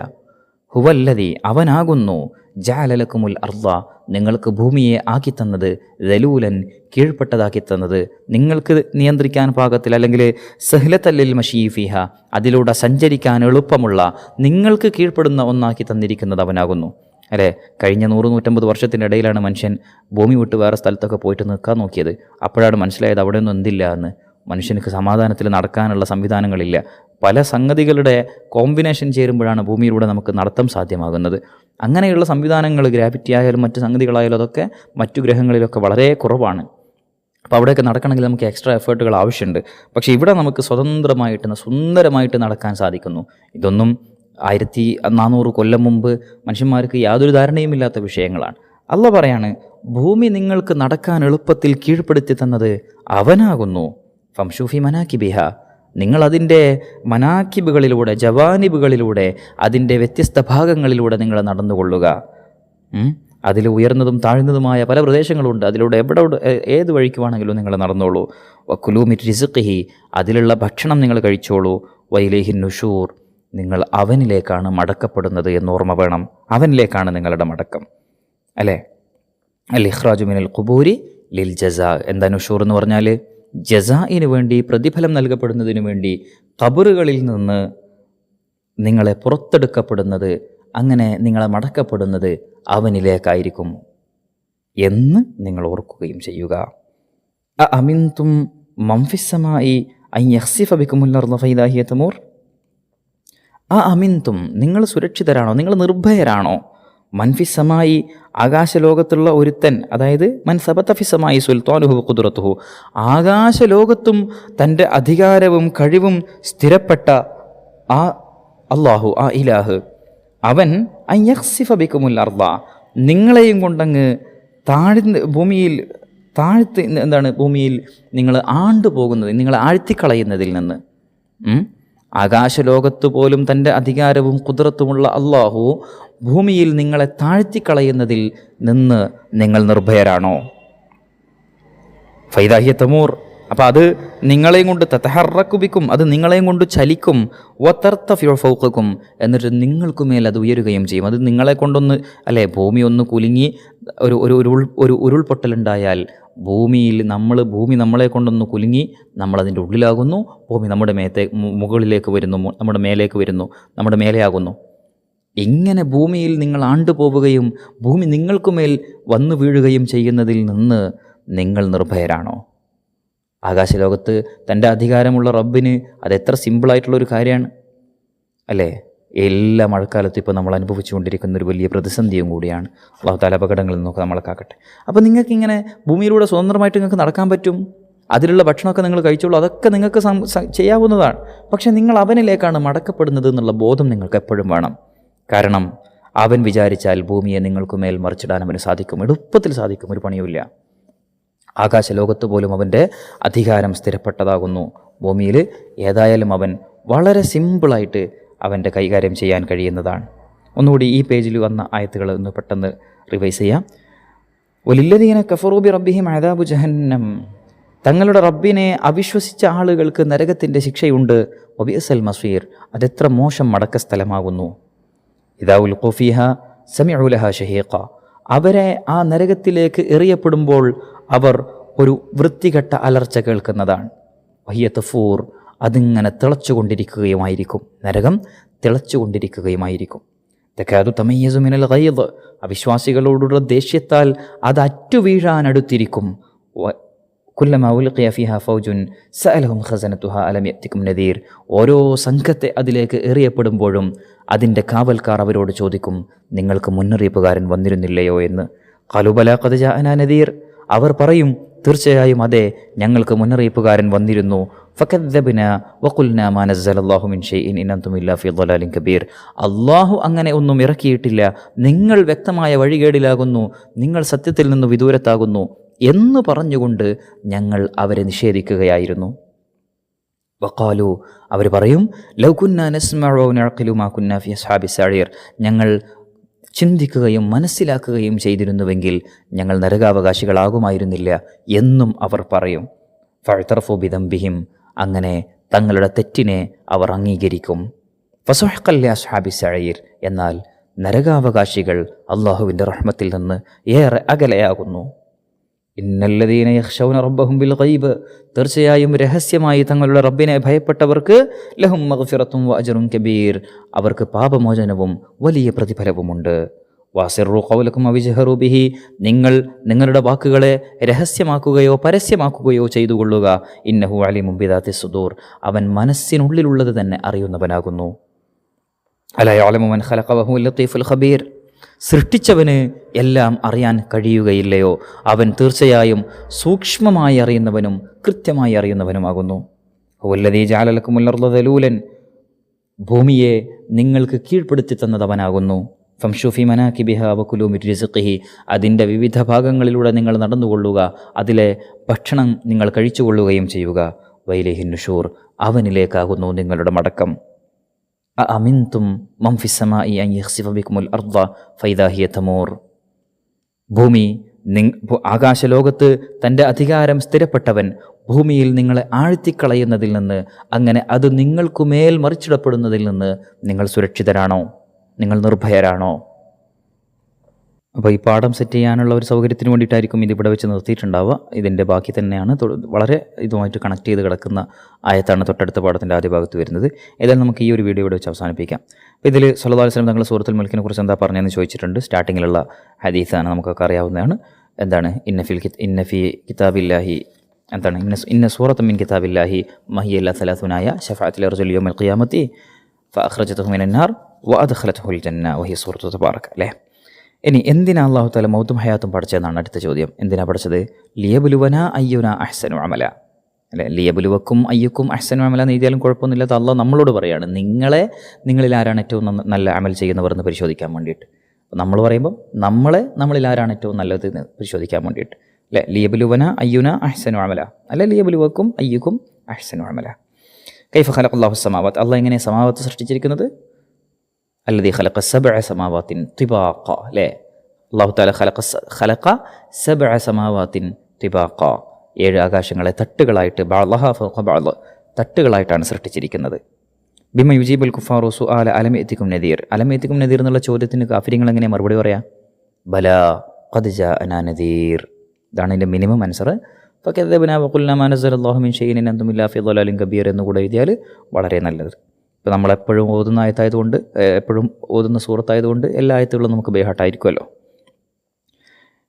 [SPEAKER 2] ഹുവല്ലദീ അവനാകുന്നു, ജഅല ലക്കുമുൽ അർള നിങ്ങൾക്ക് ഭൂമിയെ ആക്കിത്തന്നത്, ദലൂലൻ കീഴ്പ്പെട്ടതാക്കി തന്നത്, നിങ്ങൾക്ക് നിയന്ത്രിക്കാൻ പാകത്തിൽ അല്ലെങ്കിൽ സഹ്ലത്തല്ലിൽ മശീഫിഹ അതിലൂടെ സഞ്ചരിക്കാൻ എളുപ്പമുള്ള, നിങ്ങൾക്ക് കീഴ്പ്പെടുന്ന ഒന്നാക്കി തന്നിരിക്കുന്നത് അവനാകുന്നു. അല്ലേ, കഴിഞ്ഞ 100-150 വർഷത്തിനിടയിലാണ് മനുഷ്യൻ ഭൂമി വിട്ട് വേറെ സ്ഥലത്തൊക്കെ പോയിട്ട് നിൽക്കാൻ നോക്കിയത്. അപ്പോഴാണ് മനസ്സിലായത് അവിടെയൊന്നും എന്തില്ല എന്ന്. മനുഷ്യർക്ക് സമാധാനത്തിൽ നടക്കാനുള്ള സംവിധാനങ്ങളില്ല. പല സംഗതികളുടെ കോമ്പിനേഷൻ ചേരുമ്പോഴാണ് ഭൂമിയിലൂടെ നമുക്ക് നടത്തം സാധ്യമാകുന്നത്. അങ്ങനെയുള്ള സംവിധാനങ്ങൾ ഗ്രാവിറ്റി ആയാലും മറ്റ് സംഗതികളായാലും അതൊക്കെ മറ്റു ഗ്രഹങ്ങളിലൊക്കെ വളരെ കുറവാണ്. അപ്പോൾ അവിടെയൊക്കെ നടക്കണമെങ്കിൽ നമുക്ക് എക്സ്ട്രാ എഫേർട്ടുകൾ ആവശ്യമുണ്ട്. പക്ഷേ ഇവിടെ നമുക്ക് സ്വതന്ത്രമായിട്ട് സുന്ദരമായിട്ട് നടക്കാൻ സാധിക്കുന്നു. ഇതൊന്നും 1400 കൊല്ലം മുമ്പ് മനുഷ്യന്മാർക്ക് യാതൊരു ധാരണയുമില്ലാത്ത വിഷയങ്ങളാണ്. അല്ലാഹ് പറയാണ്, ഭൂമി നിങ്ങൾക്ക് നടക്കാൻ എളുപ്പത്തിൽ കീഴ്പ്പെടുത്തി തന്നത് അവനാകുന്നു. ഫംശൂഫി മനാക്കിബിഹ, നിങ്ങളതിൻ്റെ മനാക്കിബുകളിലൂടെ ജവാനിബുകളിലൂടെ അതിൻ്റെ വ്യത്യസ്ത ഭാഗങ്ങളിലൂടെ നിങ്ങൾ നടന്നുകൊള്ളുക. അതിൽ ഉയർന്നതും താഴ്ന്നതുമായ പല പ്രദേശങ്ങളുണ്ട്. അതിലൂടെ ഏത് വഴിക്ക് വേണമെങ്കിലും നിങ്ങൾ നടന്നോളൂ. വക്കുലൂ മിൻ റിസ്ഖിഹി, അതിലുള്ള ഭക്ഷണം നിങ്ങൾ കഴിച്ചോളൂ. വഇലൈഹിൻ നുഷൂർ, നിങ്ങൾ അവനിലേക്കാണ് മടക്കപ്പെടുന്നത് എന്ന് ഓർമ്മ വേണം. അവനിലേക്കാണ് നിങ്ങളുടെ മടക്കം. അല്ലേ, അൽ ഇഖ്റാജു മിനൽ ഖുബൂരി ലിൽ ജസാ. എന്താ നുഷൂർ എന്ന് പറഞ്ഞാൽ? ജസാഇന് വേണ്ടി, പ്രതിഫലം നൽകപ്പെടുന്നതിന് വേണ്ടി ഖബറുകളിൽ നിന്ന് നിങ്ങളെ പുറത്തെടുക്കപ്പെടുന്നത്, അങ്ങനെ നിങ്ങളെ മടക്കപ്പെടുന്നത് അവനിലേക്കായിരിക്കും എന്ന് നിങ്ങൾ ഓർക്കുകയും ചെയ്യുക. അമിൻതും മംഫിസ്സമായി അൻ യഖ്സിഫ ബികുമുൽ അർള ഫഇദാ ഹിയ തമൂർ. അമിൻതും, നിങ്ങൾ സുരക്ഷിതരാണോ, നിങ്ങൾ നിർഭയരാണോ? മൻഫിസമായി, ആകാശലോകത്തുള്ള ഒരുത്തൻ, അതായത് മൻ സബതഫിസമായി സുൽത്താനുഹു ഖുദ്റത്തുഹു, ആകാശലോകത്തും തൻ്റെ അധികാരവും കഴിവും സ്ഥിരപ്പെട്ട ആ അള്ളാഹു, ആ ഇലാഹ്, അവൻ അൻ യഖ്സിഫ ബികുമുൽ അർള, നിങ്ങളെയും കൊണ്ടങ്ങ് ഭൂമിയിൽ ഭൂമിയിൽ നിങ്ങൾ ആണ്ടുപോകുന്നത്, നിങ്ങളെ ആഴ്ത്തിക്കളയുന്നതിൽ നിന്ന്. ആകാശലോകത്ത് പോലും തൻ്റെ അധികാരവും ഖുദ്റത്തുമുള്ള അള്ളാഹു ഭൂമിയിൽ നിങ്ങളെ താഴ്ത്തിക്കളയുന്നതിൽ നിന്ന് നിങ്ങൾ നിർഭയരാണോ? ഫൈദാ ഹിയ തമൂർ, അപ്പോൾ അത് നിങ്ങളെയും കൊണ്ട് തതഹറക്കുബിക്കും, അത് നിങ്ങളെയും കൊണ്ട് ചലിക്കും. വതർതഫിഉ ഫൗഖക്കും, എന്നിട്ട് നിങ്ങൾക്കുമേൽ അത് ഉയരുകയും ചെയ്യും. അത് നിങ്ങളെ കൊണ്ടൊന്ന്, അല്ലേ, ഭൂമി ഒന്ന് കുലുങ്ങി ഒരു ഉരുൾപൊട്ടലുണ്ടായാൽ ഭൂമി നമ്മളെ കൊണ്ടൊന്ന് കുലുങ്ങി നമ്മളതിൻ്റെ ഉള്ളിലാകുന്നു. ഭൂമി നമ്മുടെ മുകളിലേക്ക് വരുന്നു, നമ്മുടെ മേലേക്ക് വരുന്നു, നമ്മുടെ മേലെയാകുന്നു. ഇങ്ങനെ ഭൂമിയിൽ നിങ്ങൾ ആണ്ടുപോവുകയും ഭൂമി നിങ്ങൾക്കുമേൽ വന്നു വീഴുകയും ചെയ്യുന്നതിൽ നിന്ന് നിങ്ങൾ നിർഭയരാണോ? ആകാശലോകത്ത് തൻ്റെ അധികാരമുള്ള റബ്ബിന് അതെത്ര സിമ്പിളായിട്ടുള്ളൊരു കാര്യമാണ്, അല്ലേ? എല്ലാ മഴക്കാലത്തും ഇപ്പോൾ നമ്മൾ അനുഭവിച്ചുകൊണ്ടിരിക്കുന്ന ഒരു വലിയ പ്രതിസന്ധിയും കൂടിയാണ്. അല്ലാഹു തആല അപകടങ്ങളിൽ നിന്നൊക്കെ നമ്മളെ കാക്കട്ടെ. അപ്പോൾ നിങ്ങൾക്കിങ്ങനെ ഭൂമിയിലൂടെ സ്വതന്ത്രമായിട്ട് നിങ്ങൾക്ക് നടക്കാൻ പറ്റും. അതിലുള്ള ഭക്ഷണമൊക്കെ നിങ്ങൾ കഴിച്ചോളൂ, അതൊക്കെ നിങ്ങൾക്ക് ചെയ്യാവുന്നതാണ്. പക്ഷേ നിങ്ങൾ അവനിലേക്കാണ് മടക്കപ്പെടുന്നത് എന്നുള്ള ബോധം നിങ്ങൾക്ക് എപ്പോഴും വേണം. കാരണം അവൻ വിചാരിച്ചാൽ ഭൂമിയെ നിങ്ങൾക്ക് മേൽ മറിച്ചിടാൻ അവന് സാധിക്കും, എളുപ്പത്തിൽ സാധിക്കും, ഒരു പണിയുമില്ല. ആകാശലോകത്ത് പോലും അവൻ്റെ അധികാരം സ്ഥിരപ്പെട്ടതാകുന്നു. ഭൂമിയിൽ ഏതായാലും അവൻ വളരെ സിമ്പിളായിട്ട് അവൻ്റെ കൈകാര്യം ചെയ്യാൻ കഴിയുന്നതാണ്. ഒന്നുകൂടി ഈ പേജിൽ വന്ന ആയത്തുകൾ ഒന്ന് പെട്ടെന്ന് റിവൈസ് ചെയ്യാം. വലില്ലദീന കഫറൂ ബി റബ്ബിഹിം അദാബു ജഹന്നം, തങ്ങളുടെ റബ്ബിനെ അവിശ്വസിച്ച ആളുകൾക്ക് നരകത്തിൻ്റെ ശിക്ഷയുണ്ട്. വബിഅസൽ മസീർ, അതെത്ര മോശം മടക്ക സ്ഥലമാകുന്നു. ഇദാ ഉൽഖൂ ഫീഹാ സമിഉ ലഹാ ഷഹീഖ, അവരെ ആ നരകത്തിലേക്ക് എറിയപ്പെടുമ്പോൾ അവർ ഒരു വൃത്തികെട്ട അലർച്ച കേൾക്കുന്നതാണ്. വഹിയ തഫൂർ, അതിങ്ങനെ തിളച്ചുകൊണ്ടിരിക്കുകയുമായിരിക്കും. നരകം തിളച്ചുകൊണ്ടിരിക്കുകയുമായിരിക്കും. തകാദു തമയ്യസു മിനൽ ഗൈദ്, അവിശ്വാസികളോടുള്ള ദേഷ്യത്താൽ അത് അറ്റുവീഴാനടുത്തിരിക്കും. കുല്ലമാ ഉൽഖിയ ഫിഹാ ഫൗജുൻ സഅലഹും ഖസനതുഹാ അലം യഅതികും നദീർ, ഓരോ സംഘത്തെ അതിലേക്ക് എറിയപ്പെടുമ്പോഴും അതിൻ്റെ കാവൽക്കാർ അവരോട് ചോദിക്കും, നിങ്ങൾക്ക് മുന്നറിയിപ്പുകാരൻ വന്നിരുന്നില്ലയോ എന്ന്. ഖാലൂ ബലാ ഖദ് ജാഅനാ നദീർ, അവർ പറയും, തീർച്ചയായും അതെ, ഞങ്ങൾക്ക് മുന്നറിയിപ്പുകാരൻ വന്നിരുന്നു. ഫകദ്ദബ്നാ വഖുൽനാ മാ നസ്സലല്ലാഹു മിൻ ഷൈഇൻ ഇൻ അൻതും ഇല്ലാ ഫീ ളലാലിൻ കബീർ, അല്ലാഹു അങ്ങനെ ഒന്നും ഇറക്കിയിട്ടില്ല, നിങ്ങൾ വ്യക്തമായ വഴികേടിലാകുന്നു, നിങ്ങൾ സത്യത്തിൽ നിന്ന് വിദൂരത്താകുന്നു എന്ന് പറഞ്ഞുകൊണ്ട് ഞങ്ങൾ അവരെ നിഷേധിക്കുകയായിരുന്നു. വഖാലു, അവർ പറയും, ലൗ കുന്നാ നസ്മഉ വ നഅഖിലു മാ കുന്നാ ഫീ അസ്ഹാബി സഈർ, ഞങ്ങൾ ചിന്തിക്കുകയും മനസ്സിലാക്കുകയും ചെയ്തിരുന്നുവെങ്കിൽ ഞങ്ങൾ നരകാവകാശികളാകുമായിരുന്നില്ല എന്നും അവർ പറയും. ഫഅ്തറഫു ബിദംബിഹിം, അങ്ങനെ തങ്ങളുടെ തെറ്റിനെ അവർ അംഗീകരിക്കും. ഫസുഹ്ഖൻ ലി അസ്ഹാബി സഈർ, എന്നാൽ നരകാവകാശികൾ അല്ലാഹുവിൻ്റെ റഹ്മത്തിൽ നിന്ന് ഏറെ അകലെയാകുന്നു. ഇന്നല്ലദീന യഖ്ശൗന റബ്ബഹും ബിൽ ഗൈബ്, തീർച്ചയായും രഹസ്യമായി തങ്ങളുടെ റബ്ബിനെ ഭയപ്പെട്ടവർക്ക് ലഹും മഗ്ഫിറത്തും വഅജ്റുൻ കബീർ, അവർക്ക് പാപമോചനവും വലിയ പ്രതിഫലവുമുണ്ട്. വസിറു ഖൗലക്കും അവ്ജഹറു ബിഹി, നിങ്ങൾ നിങ്ങളുടെ വാക്കുകളെ രഹസ്യമാക്കുകയോ പരസ്യമാക്കുകയോ ചെയ്തുകൊള്ളുക. ഇന്നഹു അലീമും ബിദാത്തി സുദൂർ, അവൻ മനസ്സിനുള്ളിലുള്ളത് തന്നെ അറിയുന്നവനാകുന്നു. അലാ യഅലമു മൻ ഖലഖ വഹുവൽ ലത്തീഫുൽ ഖബീർ, സൃഷ്ടിച്ചവന് എല്ലാം അറിയാൻ കഴിയുകയില്ലയോ, അവൻ തീർച്ചയായും സൂക്ഷ്മമായി അറിയുന്നവനും കൃത്യമായി അറിയുന്നവനുമാകുന്നു. ഹുവല്ലദീ ജഅല ലക്കുമുൽ അർള ദലൂലൻ, ഭൂമിയെ നിങ്ങൾക്ക് കീഴ്പ്പെടുത്തി തന്നതവനാകുന്നു. ഫംശൂ ഫീ മനാകിബിഹാ വകുലൂ മിൻ റിസ്ഖിഹി, അതിൻ്റെ വിവിധ ഭാഗങ്ങളിലൂടെ നിങ്ങൾ നടന്നുകൊള്ളുക, അതിലെ ഭക്ഷണം നിങ്ങൾ കഴിച്ചുകൊള്ളുകയും ചെയ്യുക. വൈലൈഹിൻ നുശൂർ, അവനിലേക്കാകുന്നു നിങ്ങളുടെ മടക്കം. അഅമിൻതും മൻ ഫിസ്സമാഇ അൻ യഖ്സിഫ ബികുമുൽ അർള ഫൈദാ ഹിയ തമൂർ, ഭൂമി ആകാശലോകത്ത് തൻ്റെ അധികാരം സ്ഥിരപ്പെട്ടവൻ ഭൂമിയിൽ നിങ്ങളെ ആഴ്ത്തിക്കളയുന്നതിൽ നിന്ന്, അങ്ങനെ അത് നിങ്ങൾക്കുമേൽ മറിച്ചിടപ്പെടുന്നതിൽ നിന്ന് നിങ്ങൾ സുരക്ഷിതരാണോ, നിങ്ങൾ നിർഭയരാണോ? അപ്പോൾ ഈ പാഠം സെറ്റ് ചെയ്യാനുള്ള ഒരു സൗകര്യത്തിന് വേണ്ടിയിട്ടായിരിക്കും ഇതിവിടെ വെച്ച് നിർത്തിയിട്ടുണ്ടാവുക. ഇതിൻ്റെ ബാക്കി തന്നെയാണ്, വളരെ ഇതുമായിട്ട് കണക്ട് ചെയ്ത് കിടക്കുന്ന ആയത്താണ് തൊട്ടടുത്ത പാഠത്തിൻ്റെ ആദ്യ ഭാഗത്ത് വരുന്നത്. ഏതായാലും നമുക്ക് ഈ ഒരു വീഡിയോ ഇവിടെ വെച്ച് അവസാനിപ്പിക്കാം. അപ്പോൾ ഇതിൽ സല്ലല്ലാഹു അലൈഹി വസല്ലം തങ്ങൾ സൂറത്തുൽ മുൽക്കിനെ കുറിച്ച് എന്താ പറഞ്ഞതെന്ന് ചോദിച്ചിട്ടുണ്ട്. സ്റ്റാർട്ടിങ്ങിലുള്ള ഹദീസാണ്, നമുക്കൊക്കെ അറിയാവുന്നതാണ്. എന്താണ്? ഇന്ന ഫി കിതാബില്ലാഹി, എന്താണ്? ഇന്ന സൂറത്തും മിൻ കിതാബില്ലാഹി മഹിയ ഇല്ലാ സലാസുനായ ശഫാഅത്തുൽ റജുൽ യൗമൽ ഖിയാമത്തി ഫഅഖ്റജതുഹു മിനന്നാർ വഅദ്ഖലതുഹുൽ ജന്ന വഹിയ സൂറത്തു തബാറക. അല്ലേ? ഇനി എന്തിനാ അല്ലാഹു തആല മൗത്തും ഹയാത്തും പഠിച്ചതെന്നാണ് അടുത്ത ചോദ്യം. എന്തിനാ പഠിച്ചത്? ലിയബ്ലുവന അയ്യുന അഹ്സനു അമല, അല്ലേ? ലിയബ്ലുവക്കും അയ്യുക്കും അഹ്സനു അമല എന്ന് എഴുതിയാലും കുഴപ്പമൊന്നുമില്ലാത്ത അല്ലാഹ് നമ്മളോട് പറയാണ്, നിങ്ങളിൽ ആരാണ് ഏറ്റവും നല്ല അമൽ ചെയ്യുന്നവർ എന്ന് പരിശോധിക്കാൻ വേണ്ടിയിട്ട്. നമ്മൾ പറയുമ്പോൾ നമ്മളിൽ ആരാണ് ഏറ്റവും നല്ലത് എന്ന് പരിശോധിക്കാൻ വേണ്ടിയിട്ട്, അല്ലേ? ലിയബ്ലുവന അയ്യുന അഹ്സനു അമല, അല്ലെ ലിയബ്ലുവക്കും അയ്യുക്കും അഹ്സനു അമല. കൈഫ ഖലഖല്ലാഹു സമാവാത്ത്, അല്ലാഹ് എങ്ങനെ സമാവാത്ത് സൃഷ്ടിച്ചിരിക്കുന്നത്? അല്ലദീ ഖലഖ സബ്അ സമാവാത്തിൻ തിബാഖ, അല്ലേ? അല്ലാഹു തആല ഖലഖ സബ്അ സമാവാത്തിൻ തിബാഖ, 7 ആകാശങ്ങളെ തട്ടുകളായിട്ട്, ബഅളഹ ഫൗഖ ബഅള്, തട്ടുകളായിട്ടാണ് സൃഷ്ടിച്ചിരിക്കുന്നത്. ബിമ യുജീബുൽ കുഫാറു സുആല അലം യഅതികും നദീർ, അലം യഅതികും നദീർ എന്നുള്ള ചോദ്യത്തിന് കാഫിര്യങ്ങൾ എങ്ങനെ മറുപടി പറയാ? ബലാ ഖദ് ജാഅനാ നദീർ, ഇതാണ് ഇതിൻ്റെ മിനിമം ആൻസർ. ഫകദ്ദബ്നാ വഖുൽനാ മാ നസ്സലല്ലാഹു മിൻ ഷൈഇൻ ഇൻ അൻതും ഇല്ലാ ഫീ ളലാലിൻ കബീർ എന്നുകൂടെ എഴുതിയാൽ വളരെ നല്ലത്. ഇപ്പോൾ നമ്മളെപ്പോഴും ഓതുന്ന ആയത്തായതുകൊണ്ട്, എപ്പോഴും ഓതുന്ന സൂറത്തായതുകൊണ്ട് എല്ലാ ആയത്തുകളും നമുക്ക് ബൈഹാട്ടായിരിക്കുമല്ലോ.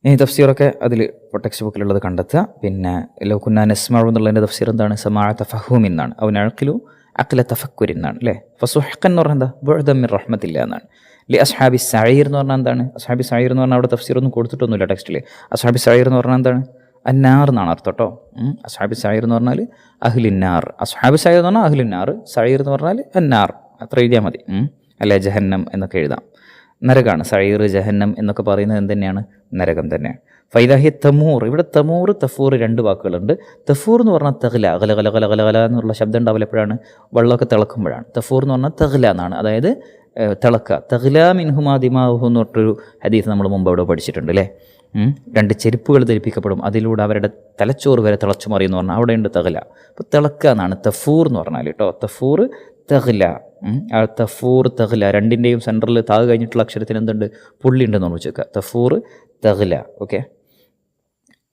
[SPEAKER 2] ഇനി തഫ്സീറൊക്കെ അതിൽ ടെക്സ്റ്റ് ബുക്കിലുള്ളത് കണ്ടെത്തുക. പിന്നെ ലൗ കുന്നാ നസ്മഉ എന്നുള്ളതിൻ്റെ തഫ്സീർ എന്താണ്? സമാഅ തഫഹും എന്നാണ്. അവ നഅഖിലു അഖ്ല തഫക്കുർ എന്നാണ്, അല്ലേ? ഫസുഹ്ഖൻ എന്ന് പറഞ്ഞാൽ എന്താ? ബുഅദൻ മിൻ റഹ്മത്തില്ല എന്നാണ്. ലി അസ്ഹാബി സഈർ എന്ന് പറഞ്ഞാൽ എന്താണ്? അസ്ഹാബി സഈർ എന്ന് പറഞ്ഞാൽ അവിടെ തഫ്സീറൊന്നും കൊടുത്തിട്ടൊന്നുമില്ല ടെക്സ്റ്റിൽ. അസ്ഹാബി സഈർ എന്ന് പറഞ്ഞാൽ എന്താണ്? അന്നാർ എന്നാണ് അർത്ഥം കേട്ടോ. അസ്ഹാബി സഈർ എന്ന് പറഞ്ഞാൽ അഹ്ലിന്നാർ, അസ്ഹാബി സഈർ എന്ന് പറഞ്ഞാൽ അഹ്ലിന്നാർ, സഈർ എന്ന് പറഞ്ഞാൽ അന്നാർ, അത്ര എഴുതിയാൽ മതി. അല്ലെ ജഹന്നം എന്നൊക്കെ എഴുതാം. നരകാണ് സഈർ, ജഹന്നം എന്നൊക്കെ പറയുന്നത് എന്തുതന്നെയാണ്? നരകം തന്നെയാണ്. ഫൈദാഹി തമൂർ, ഇവിടെ തമൂർ തഫൂർ 2 വാക്കുകളുണ്ട്. തഫൂർ എന്ന് പറഞ്ഞാൽ തഗ്ല, അകല കല കല കല കല എന്നുള്ള ശബ്ദം ഉണ്ടാവില്ല എപ്പോഴാണ്? വെള്ളമൊക്കെ തിളക്കുമ്പോഴാണ്. തഫൂർ എന്ന് പറഞ്ഞാൽ തഗ്ല എന്നാണ്, അതായത് തിളക്കുക. തഗ്ല മിൻഹുമാ ദിമാഉഹു എന്ന് പറഞ്ഞൊരു ഹദീസ് നമ്മൾ മുമ്പ് അവിടെ പഠിച്ചിട്ടുണ്ട്, അല്ലേ? 2 ചെരുപ്പുകൾ ധരിപ്പിക്കപ്പെടും, അതിലൂടെ അവരുടെ തലച്ചോറ് വരെ തിളച്ചു മറിയെന്ന് പറഞ്ഞാൽ അവിടെയുണ്ട് തഗ്ല. അപ്പോൾ തിളക്കുക എന്നാണ് തഫൂർ എന്ന് പറഞ്ഞാൽ കേട്ടോ. തഫൂർ തഗ്ല. തഫൂർ തഗ്ല, രണ്ടിൻ്റെയും സെൻറ്ററിൽ താഗ് കഴിഞ്ഞിട്ടുള്ള അക്ഷരത്തിന് എന്തുണ്ട്? പുള്ളി ഉണ്ടെന്ന് ഓർമ്മിച്ച് വെക്കുക. തഫൂർ തഗ്ല. ഓക്കെ,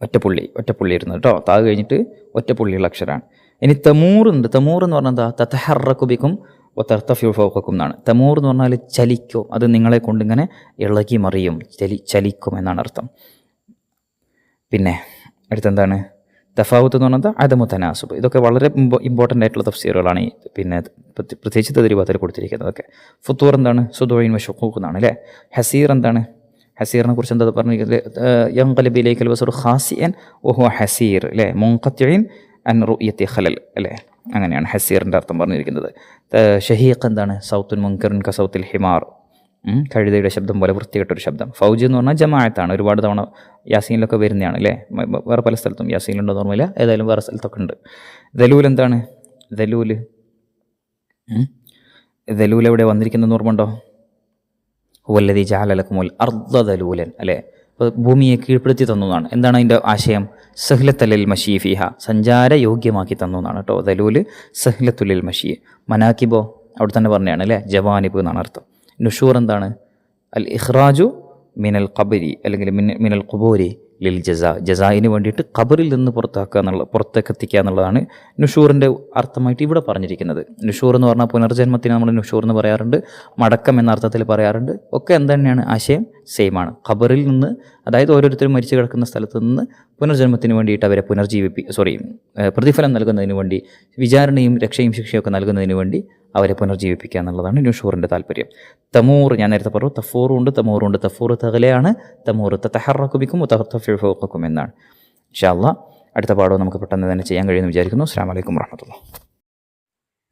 [SPEAKER 2] ഒറ്റപ്പുള്ളി ഇരുന്നു കേട്ടോ. താഗ് കഴിഞ്ഞിട്ട് ഒറ്റപ്പുള്ളിയുള്ള അക്ഷരമാണ്. ഇനി തമൂർ ഉണ്ട്. തമൂർ എന്ന് പറഞ്ഞാൽ എന്താ? തതഹറക്കു ബിക്കും വതർതഫിഉ ഫൗഖക്കും എന്നാണ്. തമൂർ എന്ന് പറഞ്ഞാൽ ചലിക്കും, അത് നിങ്ങളെ കൊണ്ടിങ്ങനെ ഇളകി മറിയും, ചലിക്കും എന്നാണ് അർത്ഥം. പിന്നെ അടുത്തെന്താണ്? തഫാവുത്ത് എന്ന് പറഞ്ഞാൽ അദമു തനാസുബ്. ഇതൊക്കെ വളരെ ഇമ്പോർട്ടൻ്റ് ആയിട്ടുള്ള തഫ്സീറുകളാണ്. പിന്നെ പ്രത്യേകിച്ച് തദ്രീബാത്തിൽ കൊടുത്തിരിക്കുന്നതൊക്കെ. ഫുത്തൂർ എന്താണ്? സുദൂഇൻ വശുഖൂഖ് എന്നാണ് അല്ലേ. ഹസീർ എന്താണ്? ഹസീറിനെ കുറിച്ച് എന്താ പറഞ്ഞിരിക്കുന്നത്? യൻഖലിബു ഇലൈക്കൽ ബസറു ഖാസിഅൻ വഹുവ ഹസീർ അല്ലേ, മുൻഖത്തിഇൻ അൻ റുയത്തി ഖലൽ അല്ലേ, അങ്ങനെയാണ് ഹസീറിൻ്റെ അർത്ഥം പറഞ്ഞിരിക്കുന്നത്. ഷഹീഖ് എന്താണ്? സൗത്തുൻ മുൻകറുൻ ക സൗത്തിൽ ഹിമാർ, കഴുതയുടെ ശബ്ദം പോലെ വൃത്തികെട്ടൊരു ശബ്ദം. ഫൗജ് എന്ന് പറഞ്ഞാൽ ജമാഅത്താണ്, ഒരുപാട് തവണ യാസീനിലൊക്കെ വരുന്നതാണ് അല്ലേ. വേറെ പല സ്ഥലത്തും യാസീനിലുണ്ടോ ഓർമ്മയില്ല, ഏതായാലും വേറെ സ്ഥലത്തൊക്കെ ഉണ്ട്. ദലൂൽ എന്താണ്? ദലൂൽ എവിടെ വന്നിരിക്കുന്നതെന്ന് ഓർമ്മയുണ്ടോ? ഹുവല്ലദീ ജഅല ലക്കുമുൽ അർദ ദലൂലൻ അല്ലേ. അപ്പോൾ ഭൂമിയെ കീഴ്പ്പെടുത്തി തന്നതാണ്. എന്താണ് അതിൻ്റെ ആശയം? സഹ്ലത്തുലിൽ മഷീ ഫിഹ, സഞ്ചാരയോഗ്യമാക്കി തന്നു എന്നാണ് കേട്ടോ. ദലൂല് സഹ്ലത്തുലിൽ മഷീ. മനാക്കിബോ അവിടെ തന്നെ പറഞ്ഞതാണ് അല്ലേ, ജവാനിബ് എന്നാണ് അർത്ഥം. നുഷൂർ എന്താണ്? അൽ ഇഖ്റാജു മിനൽ ഖബരി അല്ലെങ്കിൽ മിനൽ ഖുബൂരി ലിൽ ജസായിന് വേണ്ടിയിട്ട് ഖബറിൽ നിന്ന് പുറത്തേക്ക് എത്തിക്കുക എന്നുള്ളതാണ് നുഷൂറിൻ്റെ അർത്ഥമായിട്ട് ഇവിടെ പറഞ്ഞിരിക്കുന്നത്. നുഷൂർ എന്ന് പറഞ്ഞാൽ പുനർജന്മത്തിന് നമ്മൾ നുഷൂർ എന്ന് പറയാറുണ്ട്, മടക്കം എന്ന അർത്ഥത്തിൽ പറയാറുണ്ട്. ഒക്കെ എന്ത് തന്നെയാണ്? ആശയം സെയിമാണ്. ഖബറിൽ നിന്ന്, അതായത് ഓരോരുത്തരും മരിച്ചു കിടക്കുന്ന സ്ഥലത്ത് നിന്ന് പുനർജന്മത്തിന് വേണ്ടിയിട്ട് അവരെ പ്രതിഫലം നൽകുന്നതിന് വേണ്ടി, വിചാരണയും രക്ഷയും ശിക്ഷയൊക്കെ നൽകുന്നതിന് വേണ്ടി അവരെ പുനർജീവിപ്പിക്കുക എന്നുള്ളതാണ് നുഷൂറിൻ്റെ താല്പര്യം. തമൂർ ഞാൻ നേരത്തെ പറഞ്ഞു, തഫൂറും ഉണ്ട്, തമൂറും ഉണ്ട്. തഫൂർ തഗ്ലയാണ്, തമൂർ തതഹറക്കു ബിക്കും വതർതഫിഉ ഫൗഖക്കും എന്നാണ്. ഇൻഷാ അല്ലാഹ് അടുത്ത പാഠം നമുക്ക് പെട്ടെന്ന് തന്നെ ചെയ്യാൻ കഴിയുമെന്ന് വിചാരിക്കുന്നു. അസ്സലാമു അലൈക്കും വറഹ്മത്തുള്ളാഹി.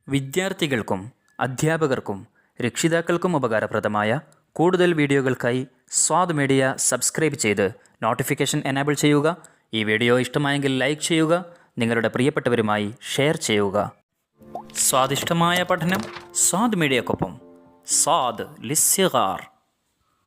[SPEAKER 3] വിദ്യാർത്ഥികൾക്കും അധ്യാപകർക്കും രക്ഷിതാക്കൾക്കും ഉപകാരപ്രദമായ കൂടുതൽ വീഡിയോകൾക്കായി സ്വാദ് മീഡിയ സബ്സ്ക്രൈബ് ചെയ്ത് നോട്ടിഫിക്കേഷൻ എനേബിൾ ചെയ്യുക. ഈ വീഡിയോ ഇഷ്ടമായെങ്കിൽ ലൈക്ക് ചെയ്യുക, നിങ്ങളുടെ പ്രിയപ്പെട്ടവരുമായി ഷെയർ ചെയ്യുക. സ്വാദിഷ്ടമായ പഠനം സ്വാദ് മീഡിയക്കൊപ്പം. സ്വാദ് ലിസ്സിഗാർ.